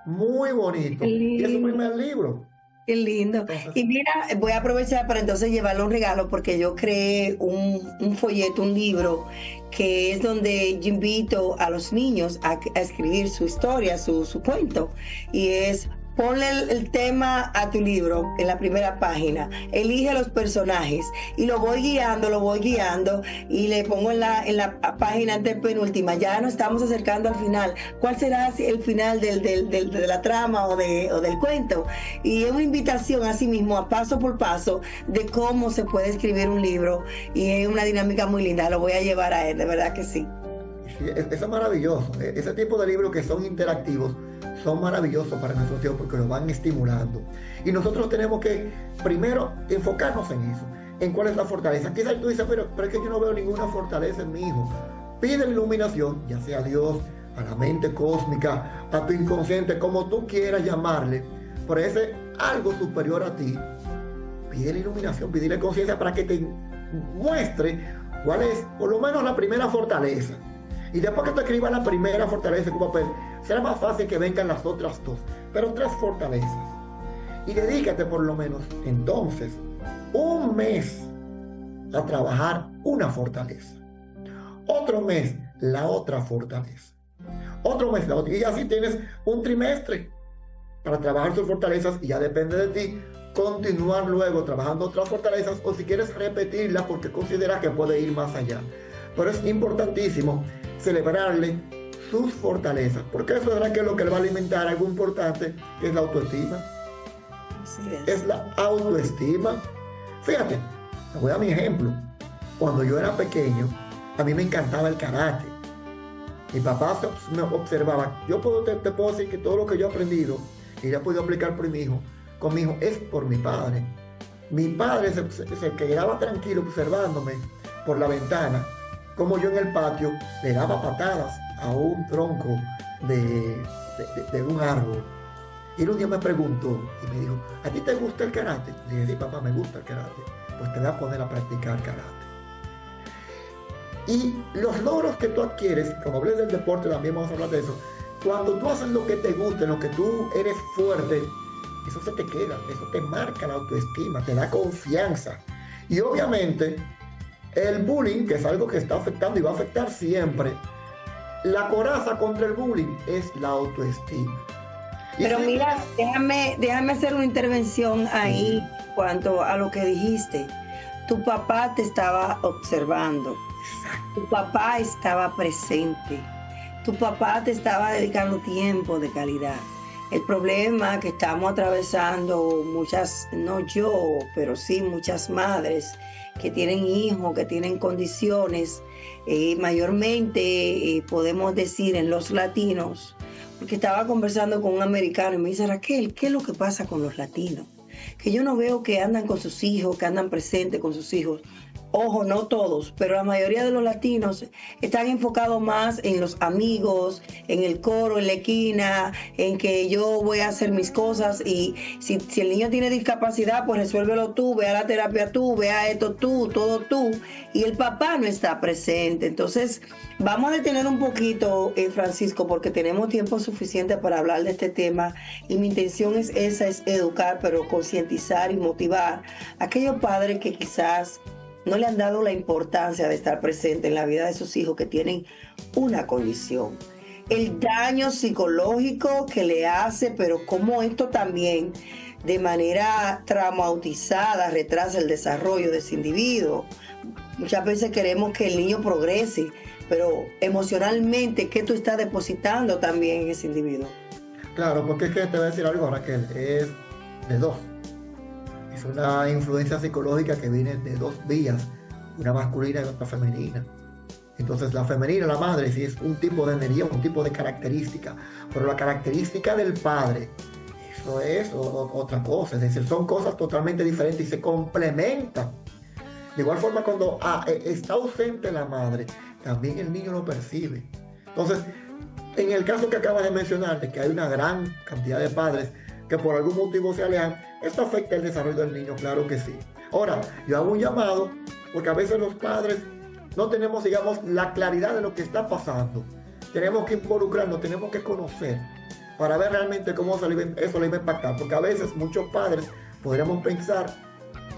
Muy bonito. Y es su primer libro.
Qué lindo. Y mira, voy a aprovechar para entonces llevarle un regalo porque yo creé un folleto, un libro, que es donde yo invito a los niños a escribir su historia, su cuento. Y es: ponle el tema a tu libro en la primera página, elige los personajes y lo voy guiando y le pongo en la página antepenúltima. Ya nos estamos acercando al final. ¿Cuál será el final de la trama o del cuento? Y es una invitación así mismo, a paso por paso, de cómo se puede escribir un libro, y es una dinámica muy linda. Lo voy a llevar a él, de verdad que sí.
Sí, eso es maravilloso. Ese tipo de libros que son interactivos son maravillosos para nuestros hijos porque los van estimulando. Y nosotros tenemos que primero enfocarnos en eso, en cuál es la fortaleza. Quizás tú dices, pero es que yo no veo ninguna fortaleza en mi hijo. Pide iluminación, ya sea a Dios, a la mente cósmica, a tu inconsciente, como tú quieras llamarle, por ese algo superior a ti. Pide la iluminación, pide conciencia para que te muestre cuál es, por lo menos, la primera fortaleza. Y después que tú escribas la primera fortaleza en un papel, será más fácil que vengan las otras dos, pero 3 fortalezas. Y dedícate por lo menos entonces un mes a trabajar una fortaleza, otro mes la otra fortaleza, otro mes la otra, y así tienes un trimestre para trabajar sus fortalezas, y ya depende de ti continuar luego trabajando otras fortalezas, o si quieres repetirlas porque consideras que puede ir más allá. Pero es importantísimo celebrarle sus fortalezas, porque eso es lo que le va a alimentar algo importante, que es la autoestima.
Sí,
es la autoestima. Fíjate, te voy a dar mi ejemplo. Cuando yo era pequeño, a mí me encantaba el karate. Mi papá me observaba. Te puedo decir que todo lo que yo he aprendido y ya he podido aplicar con mi hijo, es por mi padre. Mi padre se quedaba tranquilo observándome por la ventana, como yo en el patio le daba patadas a un tronco de un árbol. Y un día me preguntó y me dijo, ¿a ti te gusta el karate? Le dije, sí, papá, me gusta el karate. Pues te voy a poner a practicar karate. Y los logros que tú adquieres, como hablé del deporte, también vamos a hablar de eso. Cuando tú haces lo que te gusta, en lo que tú eres fuerte, eso se te queda, eso te marca la autoestima, te da confianza. Y obviamente, el bullying, que es algo que está afectando y va a afectar siempre, la coraza contra el bullying es la autoestima.
Pero mira, déjame hacer una intervención ahí en cuanto a lo que dijiste. Tu papá te estaba observando. Tu papá estaba presente. Tu papá te estaba dedicando tiempo de calidad. El problema que estamos atravesando muchas, no yo, pero sí muchas madres que tienen hijos, que tienen condiciones, mayormente podemos decir en los latinos, porque estaba conversando con un americano y me dice, Raquel, ¿qué es lo que pasa con los latinos? Que yo no veo que andan con sus hijos, que andan presentes con sus hijos. Ojo, no todos, pero la mayoría de los latinos están enfocados más en los amigos, en el coro, en la esquina, en que yo voy a hacer mis cosas, y si el niño tiene discapacidad, pues resuélvelo tú, ve a la terapia tú, ve a esto tú, todo tú, y el papá no está presente. Entonces, vamos a detener un poquito, Francisco, porque tenemos tiempo suficiente para hablar de este tema, y mi intención es esa, es educar, pero concientizar y motivar a aquellos padres que quizás no le han dado la importancia de estar presente en la vida de sus hijos que tienen una condición. el daño psicológico que le hace, pero cómo esto también de manera traumatizada retrasa el desarrollo de ese individuo. Muchas veces queremos que el niño progrese, pero emocionalmente, ¿qué tú estás depositando también en ese individuo?
Claro, porque es que te voy a decir algo, Raquel, es de dos. Es una influencia psicológica que viene de dos vías, una masculina y otra femenina. Entonces la femenina, la madre, sí es un tipo de energía, un tipo de característica, pero la característica del padre, eso es otra cosa, es decir, son cosas totalmente diferentes y se complementan. De igual forma, cuando está ausente la madre, también el niño lo percibe. Entonces, en el caso que acabas de mencionar, de que hay una gran cantidad de padres que por algún motivo se alejan, esto afecta el desarrollo del niño, claro que sí. Ahora, yo hago un llamado, porque a veces los padres no tenemos, digamos, la claridad de lo que está pasando. Tenemos que involucrarnos, tenemos que conocer para ver realmente cómo eso le va a impactar. Porque a veces muchos padres podríamos pensar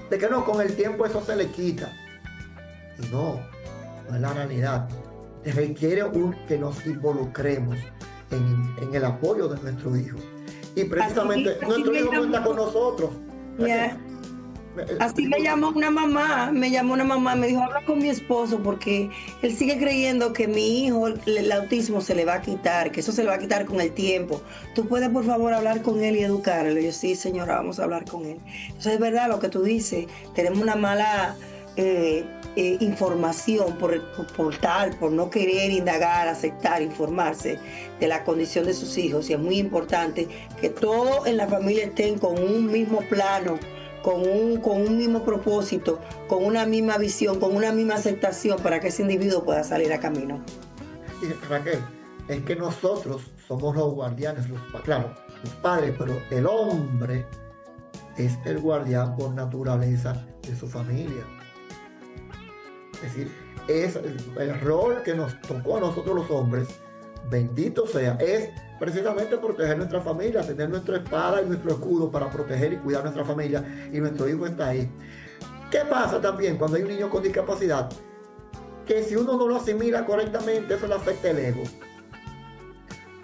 de que no, con el tiempo eso se le quita. Y no es la realidad. Requiere que nos involucremos en el apoyo de nuestro hijo. Y precisamente nuestro hijo no está con nosotros.
Yeah. Así me llamó una mamá, me dijo, habla con mi esposo porque él sigue creyendo que mi hijo, el autismo se le va a quitar, que eso se le va a quitar con el tiempo. ¿Tú puedes por favor hablar con él y educarlo? Y yo, sí señora, vamos a hablar con él. Entonces es verdad lo que tú dices, tenemos una mala información por no querer indagar, aceptar, informarse de la condición de sus hijos. Y es muy importante que todos en la familia estén con un mismo plano, con un mismo propósito, con una misma visión, con una misma aceptación para que ese individuo pueda salir a camino.
Y Raquel, es que nosotros somos los guardianes, los padres, pero el hombre es el guardián por naturaleza de su familia. Es decir, es el rol que nos tocó a nosotros los hombres, bendito sea, es precisamente proteger nuestra familia, tener nuestra espada y nuestro escudo para proteger y cuidar nuestra familia, y nuestro hijo está ahí. ¿Qué pasa también cuando hay un niño con discapacidad? Que si uno no lo asimila correctamente, eso le afecta el ego.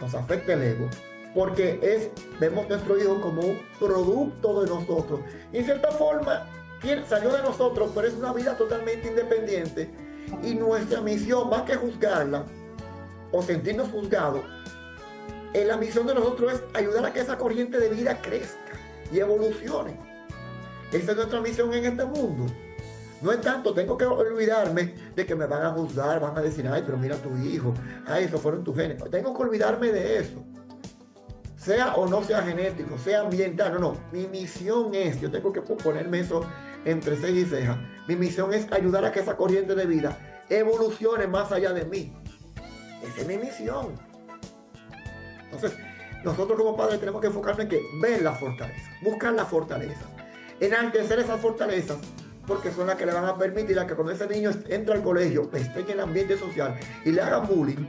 Nos afecta el ego, porque vemos nuestro hijo como un producto de nosotros. Y en cierta forma, salió de nosotros, pero es una vida totalmente independiente. Y nuestra misión, más que juzgarla o sentirnos juzgados, la misión de nosotros es ayudar a que esa corriente de vida crezca y evolucione. Esa es nuestra misión en este mundo. No es tanto, tengo que olvidarme de que me van a juzgar, van a decir, ay, pero mira tu hijo, ay, esos fueron tus genes. Tengo que olvidarme de eso. Sea o no sea genético, sea ambiental, no. Mi misión es, yo tengo que ponerme eso entre ceja y ceja. Mi misión es ayudar a que esa corriente de vida evolucione más allá de mí. Esa es mi misión. Entonces, nosotros como padres tenemos que enfocarnos en que ver la fortaleza, buscar la fortaleza, enaltecer esas fortalezas, porque son las que le van a permitir a que cuando ese niño entra al colegio, esté en el ambiente social y le hagan bullying,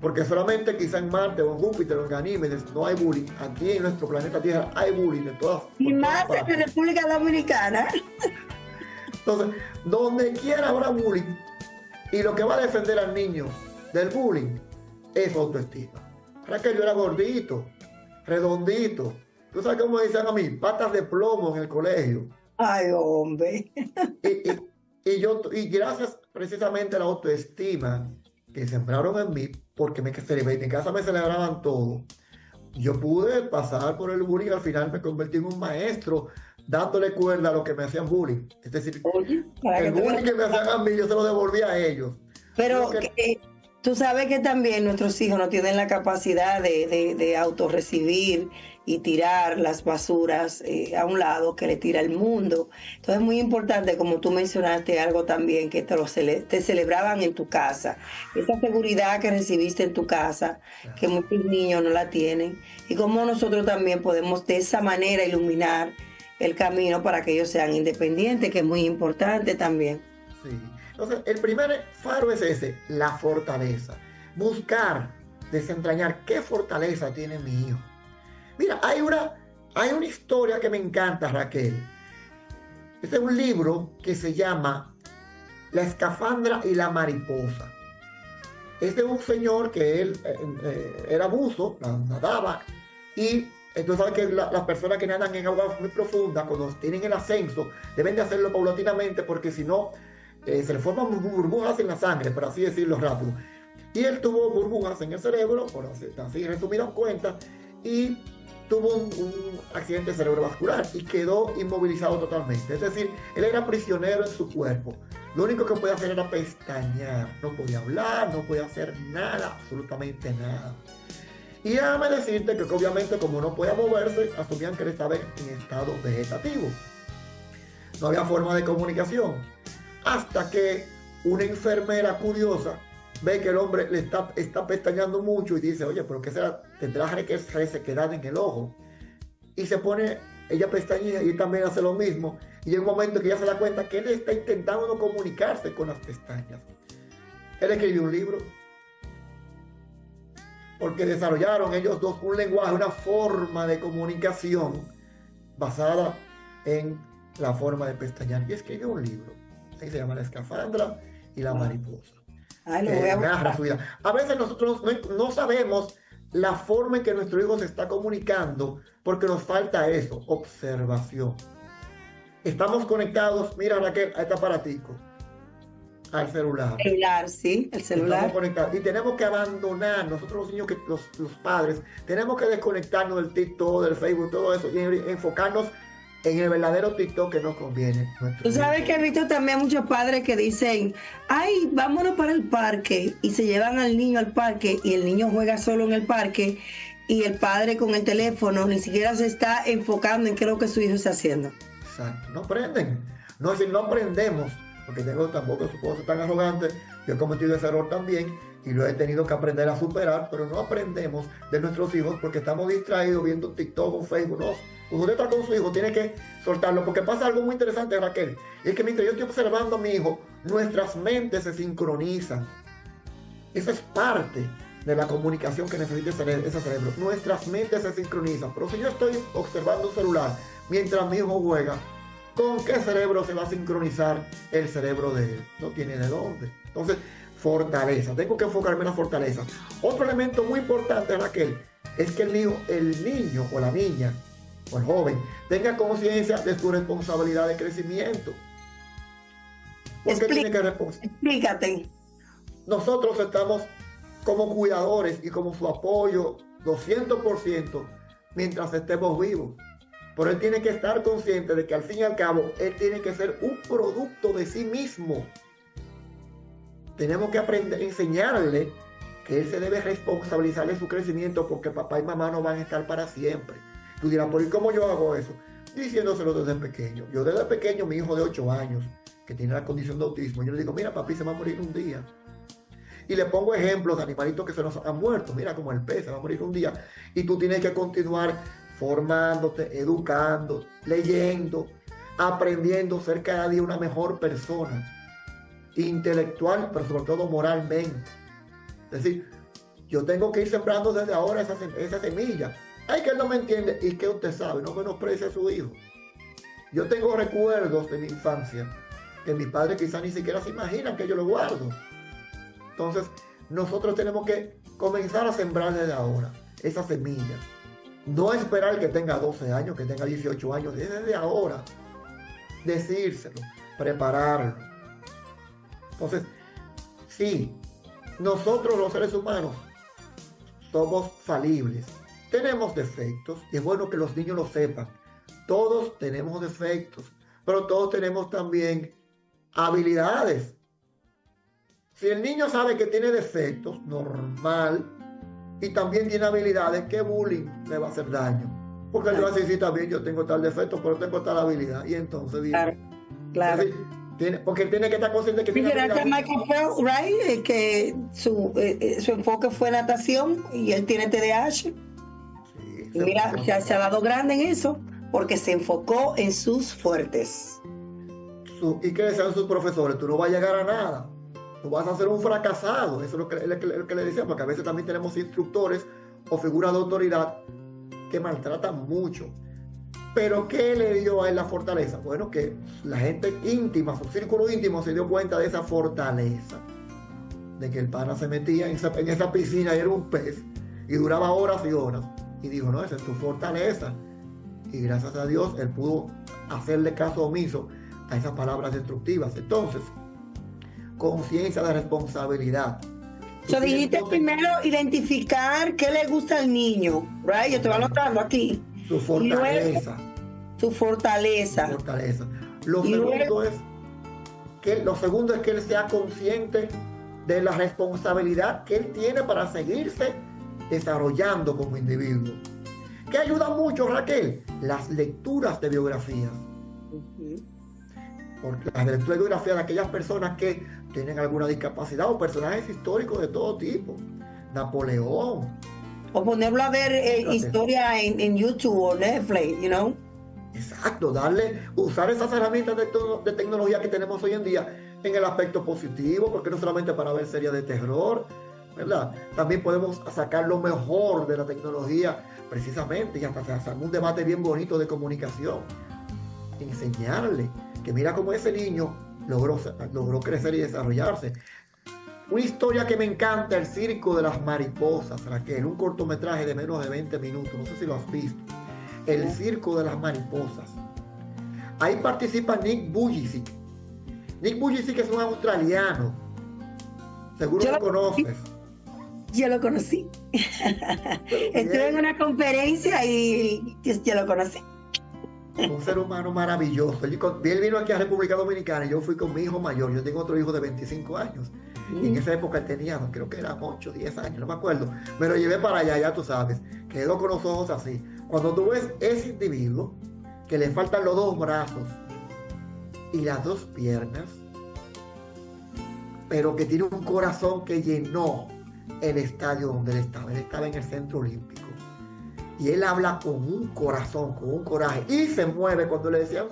porque solamente quizá en Marte o en Júpiter o en Ganímedes no hay bullying. Aquí en nuestro planeta Tierra hay bullying de todas.
Y más en la República Dominicana.
Entonces, donde quiera habrá bullying, y lo que va a defender al niño del bullying es su autoestima. Raquel, yo era gordito, redondito. ¿Tú sabes cómo decían a mí? Patas de plomo en el colegio.
Ay, hombre.
Y gracias precisamente a la autoestima que sembraron en mí, porque en mi casa me celebraban todo, yo pude pasar por el bullying. Al final me convertí en un maestro dándole cuerda a lo que me hacían bullying. Es decir, el bullying que me hacían a mí, yo se lo devolvía a ellos.
Pero tú sabes que también nuestros hijos no tienen la capacidad de autorrecibir y tirar las basuras a un lado que le tira el mundo. Entonces es muy importante, como tú mencionaste algo también, que te celebraban en tu casa. Esa seguridad que recibiste en tu casa, que muchos niños no la tienen. Y cómo nosotros también podemos de esa manera iluminar el camino para que ellos sean independientes, que es muy importante también.
Sí. Entonces, el primer faro es ese, la fortaleza. Buscar, desentrañar qué fortaleza tiene mi hijo. Mira, hay una historia que me encanta, Raquel. Este es un libro que se llama La escafandra y la mariposa. es de un señor que él era buzo, nadaba, y entonces sabes que las personas que nadan en aguas muy profundas, cuando tienen el ascenso, deben de hacerlo paulatinamente, porque si no, se le forman burbujas en la sangre, por así decirlo rápido. Y él tuvo burbujas en el cerebro, por así resumidas cuentas, y tuvo un accidente cerebrovascular y quedó inmovilizado totalmente. Es decir, él era prisionero en su cuerpo. Lo único que podía hacer era pestañear. No podía hablar, no podía hacer nada, absolutamente nada. Y déjame decirte que obviamente como no podía moverse, asumían que él estaba en estado vegetativo. No había forma de comunicación. Hasta que una enfermera curiosa ve que el hombre le está pestañeando mucho y dice, oye, pero ¿qué será? Tendrá resequedad en el ojo. Y se pone, ella pestañea y él también hace lo mismo. Y en un momento que ella se da cuenta que él está intentando no comunicarse con las pestañas. Él escribió un libro. Porque desarrollaron ellos dos un lenguaje, una forma de comunicación basada en la forma de pestañear. Y escribió un libro. Ahí se llama La Escafandra y la Mariposa. A veces nosotros no sabemos la forma en que nuestro hijo se está comunicando porque nos falta eso, observación. Estamos conectados, mira Raquel, a este aparatico, al celular.
Sí, el celular.
Estamos conectados y tenemos que abandonar, nosotros los niños, los padres, tenemos que desconectarnos del TikTok, del Facebook, todo eso y enfocarnos en el verdadero TikTok que nos conviene.
Tú sabes que he visto también muchos padres que dicen, ay, vámonos para el parque, y se llevan al niño al parque y el niño juega solo en el parque y el padre con el teléfono ni siquiera se está enfocando en qué es lo que su hijo está haciendo.
Exacto, no aprenden. No, es decir, no aprendemos, porque tampoco supongo ser tan arrogante. Yo he cometido ese error también y lo he tenido que aprender a superar, pero no aprendemos de nuestros hijos porque estamos distraídos viendo TikTok o Facebook. No, cuando usted está con su hijo tiene que soltarlo, porque pasa algo muy interesante, Raquel, y es que mientras yo estoy observando a mi hijo, nuestras mentes se sincronizan. Eso es parte de la comunicación que necesita ese cerebro. Nuestras mentes se sincronizan, pero si yo estoy observando un celular mientras mi hijo juega, ¿con qué cerebro se va a sincronizar el cerebro de él? No tiene de dónde. Entonces, fortaleza. Tengo que enfocarme en la fortaleza. Otro elemento muy importante, Raquel, es que el niño o la niña o el joven tenga conciencia de su responsabilidad de crecimiento.
Explícate.
Nosotros estamos como cuidadores y como su apoyo 200% mientras estemos vivos. Pero él tiene que estar consciente de que al fin y al cabo, él tiene que ser un producto de sí mismo. Tenemos que aprender, enseñarle que él se debe responsabilizar de su crecimiento porque papá y mamá no van a estar para siempre. Tú dirás, ¿por cómo yo hago eso? Diciéndoselo desde pequeño. Yo desde pequeño, mi hijo de 8 años, que tiene la condición de autismo, yo le digo, mira, papi se va a morir un día. Y le pongo ejemplos de animalitos que se nos han muerto. Mira, como el pez se va a morir un día. Y tú tienes que continuar formándote, educando, leyendo, aprendiendo, ser cada día una mejor persona. Intelectual, pero sobre todo moralmente. Es decir, yo tengo que ir sembrando desde ahora esa semilla. Ay, que él no me entiende. ¿Y qué usted sabe? No menosprecie a su hijo. Yo tengo recuerdos de mi infancia que mis padres quizás ni siquiera se imaginan que yo lo guardo. Entonces, nosotros tenemos que comenzar a sembrar desde ahora esa semilla. No esperar que tenga 12 años, que tenga 18 años, desde ahora. Decírselo, prepararlo. Entonces, sí, nosotros los seres humanos somos falibles. Tenemos defectos y es bueno que los niños lo sepan. Todos tenemos defectos, pero todos tenemos también habilidades. Si el niño sabe que tiene defectos, normal, y también tiene habilidades, ¿qué bullying le va a hacer daño? Porque él va a decir, sí, también yo tengo tal defecto, pero tengo tal habilidad. Y entonces viene.
Claro.
Es decir, porque él tiene que estar consciente de que tiene
habilidad. Michael Phelps, right? Que su enfoque fue natación y él tiene TDAH. Sí, y mira, ya se ha dado grande en eso, porque se enfocó en sus fuertes.
¿Y qué decían sus profesores? Tú no vas a llegar a nada. Tú vas a ser un fracasado. Eso es lo que le decían, porque a veces también tenemos instructores o figuras de autoridad que maltratan mucho. Pero ¿qué le dio a él la fortaleza? Bueno, que la gente íntima, su círculo íntimo se dio cuenta de esa fortaleza. de que el pana se metía en esa piscina y era un pez y duraba horas y horas. Y dijo, no, esa es tu fortaleza. Y gracias a Dios él pudo hacerle caso omiso a esas palabras destructivas. Entonces, conciencia de responsabilidad.
Dijiste primero identificar qué le gusta al niño, right? Yo te voy anotando aquí.
Su fortaleza.
Luego, su fortaleza.
Lo segundo es que él sea consciente de la responsabilidad que él tiene para seguirse desarrollando como individuo. ¿Qué ayuda mucho, Raquel? Las lecturas de biografías. Porque las lecturas de biografías de aquellas personas que tienen alguna discapacidad o personajes históricos de todo tipo. Napoleón.
O ponerlo a ver historia en YouTube o Netflix, you know.
Exacto, usar esas herramientas de tecnología que tenemos hoy en día en el aspecto positivo, porque no solamente para ver series de terror, ¿verdad? También podemos sacar lo mejor de la tecnología precisamente y hasta hacer un debate bien bonito de comunicación. Enseñarle que mira cómo ese niño logró crecer y desarrollarse. Una historia que me encanta, El Circo de las Mariposas, Raquel, un cortometraje de menos de 20 minutos, no sé si lo has visto. El Circo de las Mariposas. Ahí participa Nick Vujicic. Nick Vujicic es un australiano. Seguro lo conoces.
Yo lo conocí. Estuve en una conferencia y yo lo conocí.
Un ser humano maravilloso. Él vino aquí a República Dominicana y yo fui con mi hijo mayor. Yo tengo otro hijo de 25 años. Y en esa época él tenía, creo que eran 8, 10 años, no me acuerdo. Me lo llevé para allá, ya tú sabes. Quedó con los ojos así. Cuando tú ves ese individuo que le faltan los 2 brazos y las 2 piernas, pero que tiene un corazón que llenó el estadio donde él estaba. Él estaba en el Centro Olímpico. Y él habla con un corazón, con un coraje. Y se mueve cuando le decían,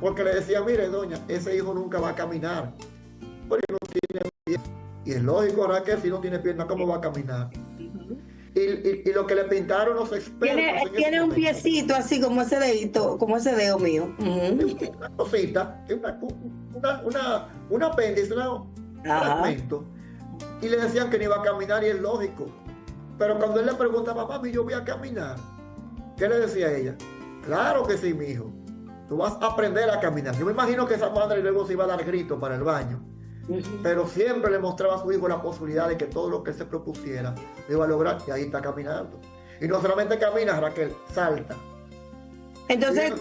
porque le decía, mire, doña, ese hijo nunca va a caminar. Porque no tiene pies. Y es lógico, Raquel, si no tiene piernas, ¿cómo va a caminar? Y lo que le pintaron los expertos.
Tiene un piecito así como ese dedito, como ese dedo mío.
Una cosita, un apéndice, un fragmento. Y le decían que no iba a caminar y es lógico. Pero cuando él le preguntaba, mami, yo voy a caminar, ¿qué le decía ella? Claro que sí, mi hijo. Tú vas a aprender a caminar. Yo me imagino que esa madre luego se iba a dar grito para el baño. Pero siempre le mostraba a su hijo la posibilidad de que todo lo que él se propusiera lo iba a lograr. Y ahí está caminando. Y no solamente camina, Raquel, salta.
Entonces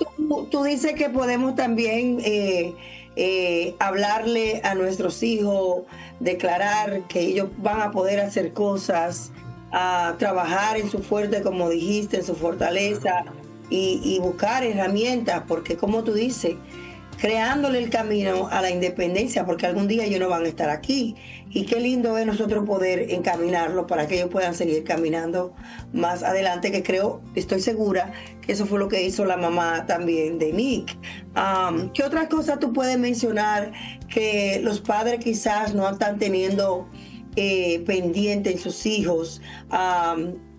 tú dices que podemos también hablarle a nuestros hijos, declarar que ellos van a poder hacer cosas, a trabajar en su fuerte, como dijiste, en su fortaleza y buscar herramientas, porque como tú dices, creándole el camino a la independencia, porque algún día ellos no van a estar aquí. Y qué lindo es nosotros poder encaminarlo para que ellos puedan seguir caminando más adelante, que estoy segura que eso fue lo que hizo la mamá también de Nick. ¿Qué otras cosas tú puedes mencionar que los padres quizás no están teniendo pendiente en sus hijos?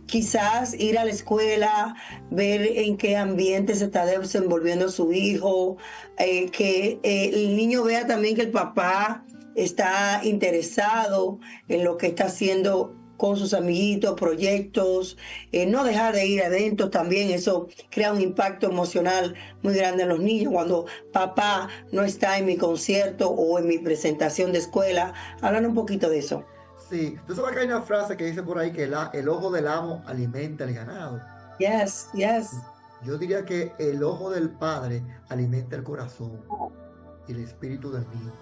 Quizás ir a la escuela, ver en qué ambiente se está desenvolviendo su hijo, que el niño vea también que el papá está interesado en lo que está haciendo con sus amiguitos, proyectos, no dejar de ir a eventos también. Eso crea un impacto emocional muy grande en los niños. Cuando papá no está en mi concierto o en mi presentación de escuela, hablan un poquito de eso.
Sí, tú sabes que hay una frase que dice por ahí que el ojo del amo alimenta el ganado.
Yes.
Yo diría que el ojo del padre alimenta el corazón y el espíritu del niño.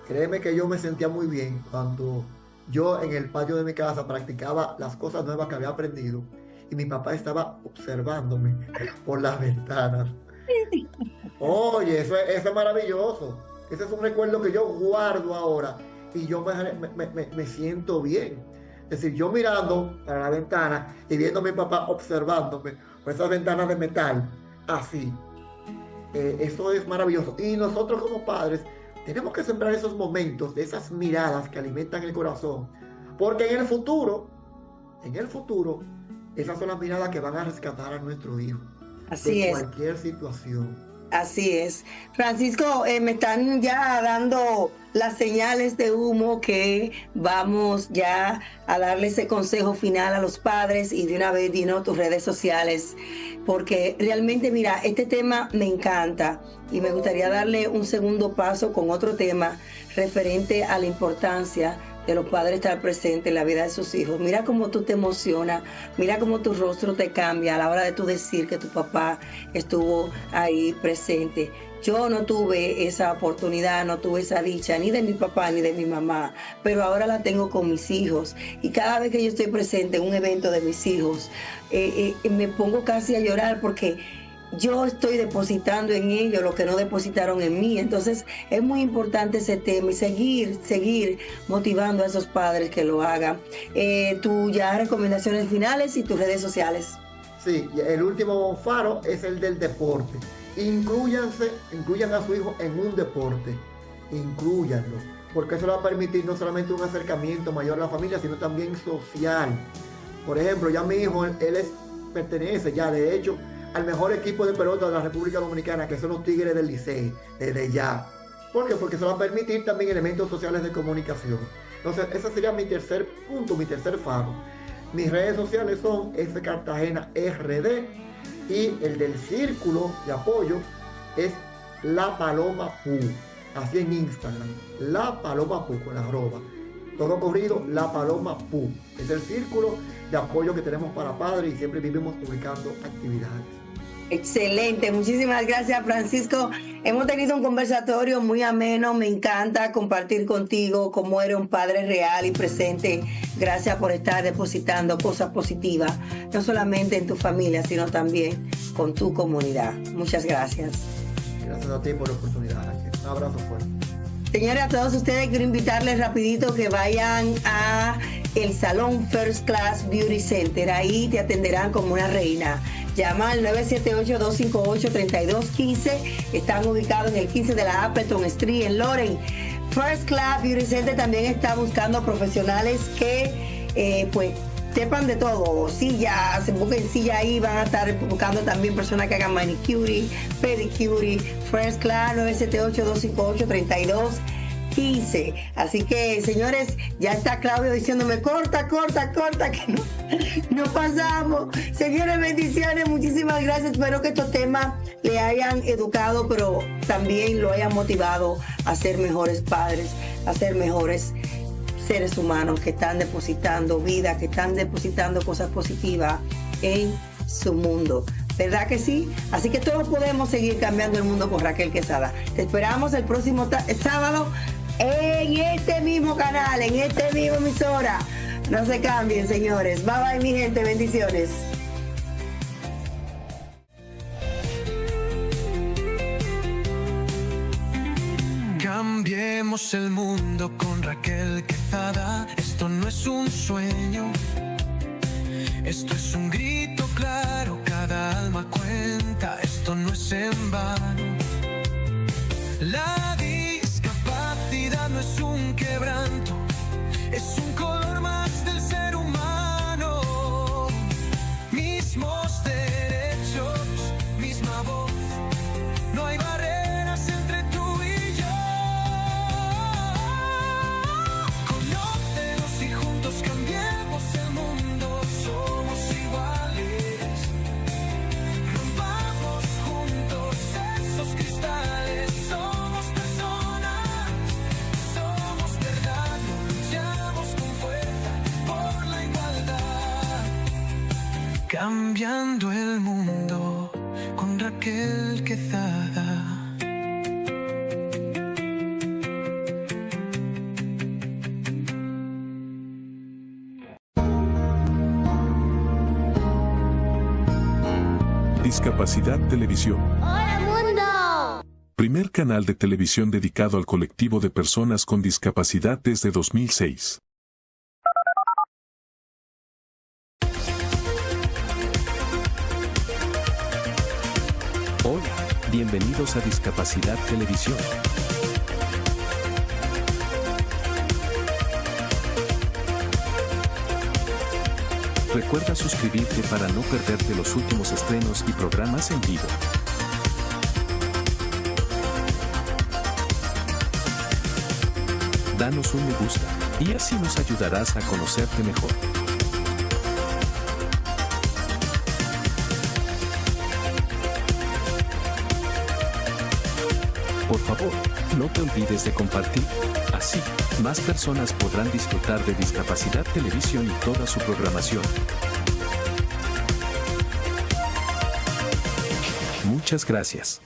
Créeme que yo me sentía muy bien cuando yo en el patio de mi casa practicaba las cosas nuevas que había aprendido y mi papá estaba observándome por las ventanas. Oye, eso es maravilloso. Ese es un recuerdo que yo guardo ahora. Y yo me siento bien. Es decir, yo mirando para la ventana y viendo a mi papá observándome por esas ventanas de metal, así. Eso es maravilloso. Y nosotros como padres tenemos que sembrar esos momentos, de esas miradas que alimentan el corazón. Porque en el futuro, esas son las miradas que van a rescatar a nuestro hijo.
Así
de
es.
cualquier situación.
Así es. Francisco, me están ya dando las señales de humo que vamos ya a darle ese consejo final a los padres y de una vez dinos tus redes sociales, porque realmente, mira, este tema me encanta y me gustaría darle un segundo paso con otro tema referente a la importancia de los padres estar presentes en la vida de sus hijos. Mira cómo tú te emocionas, mira cómo tu rostro te cambia a la hora de tú decir que tu papá estuvo ahí presente. Yo no tuve esa oportunidad, no tuve esa dicha ni de mi papá ni de mi mamá, pero ahora la tengo con mis hijos. Y cada vez que yo estoy presente en un evento de mis hijos, me pongo casi a llorar porque yo estoy depositando en ellos lo que no depositaron en mí. Entonces es muy importante ese tema y seguir motivando a esos padres que lo hagan. Tú ya recomendaciones finales y tus redes sociales.
Sí, el último faro es el del deporte. Incluyan a su hijo en un deporte, inclúyanlo, porque eso le va a permitir no solamente un acercamiento mayor a la familia, sino también social. Por ejemplo, ya mi hijo, pertenece ya de hecho al mejor equipo de pelota de la República Dominicana, que son los Tigres del Licey, desde ya. ¿Por qué? Porque se va a permitir también elementos sociales de comunicación. Entonces, ese sería mi tercer punto, mi tercer faro. Mis redes sociales son Cartagena RD y el del círculo de apoyo es La Paloma Pu. Así en Instagram, La Paloma Pu con la arroba. Todo corrido, La Paloma Pu. Es el círculo de apoyo que tenemos para padres y siempre vivimos publicando actividades.
Excelente, muchísimas gracias, Francisco. Hemos tenido un conversatorio muy ameno, me encanta compartir contigo cómo eres un padre real y presente. Gracias por estar depositando cosas positivas, no solamente en tu familia, sino también con tu comunidad. Muchas gracias.
Gracias a ti por la oportunidad. Un abrazo fuerte.
Señores, a todos ustedes quiero invitarles rapidito que vayan a el Salón First Class Beauty Center. Ahí te atenderán como una reina. Llama al 978-258-3215. Están ubicados en el 15 de la Appleton Street en Loren. First Class Beauty Center también está buscando profesionales que pues sepan de todo. Silla, se busquen silla ahí, van a estar buscando también personas que hagan manicure, pedicure. First Class 978-258-3215. Así que, señores, ya está Claudio diciéndome corta, que no pasamos. Señores, bendiciones, muchísimas gracias. Espero que estos temas le hayan educado, pero también lo hayan motivado a ser mejores padres, a ser mejores seres humanos que están depositando vida, que están depositando cosas positivas en su mundo. ¿Verdad que sí? Así que todos podemos seguir cambiando el mundo con Raquel Quesada. Te esperamos el próximo sábado en este mismo canal, en este mismo emisora. No se cambien, señores. Bye bye, mi gente. Bendiciones.
Cambiemos el mundo con Raquel Quesada. Esto no es un sueño, esto es un grito claro. Cada alma cuenta, esto no es en vano. La discapacidad no es un quebranto, es un color más del ser humano. Mismos derechos, misma voz, no hay barreras entre tú y yo. Conócenos y juntos cambiemos el mundo. Somos iguales, rompamos juntos esos cristales. Somos personas, somos verdad, luchamos con fuerza por la igualdad. Cambiando el mundo con Raquel Quesada.
Discapacidad Televisión.
¡Hola mundo!
Primer canal de televisión dedicado al colectivo de personas con discapacidad desde 2006.
Hola, bienvenidos a Discapacidad Televisión. Recuerda suscribirte para no perderte los últimos estrenos y programas en vivo.
danos un me gusta, y así nos ayudarás a conocerte mejor. Por favor, no te olvides de compartir. Así, más personas podrán disfrutar de Discapacidad Televisión y toda su programación. Muchas gracias.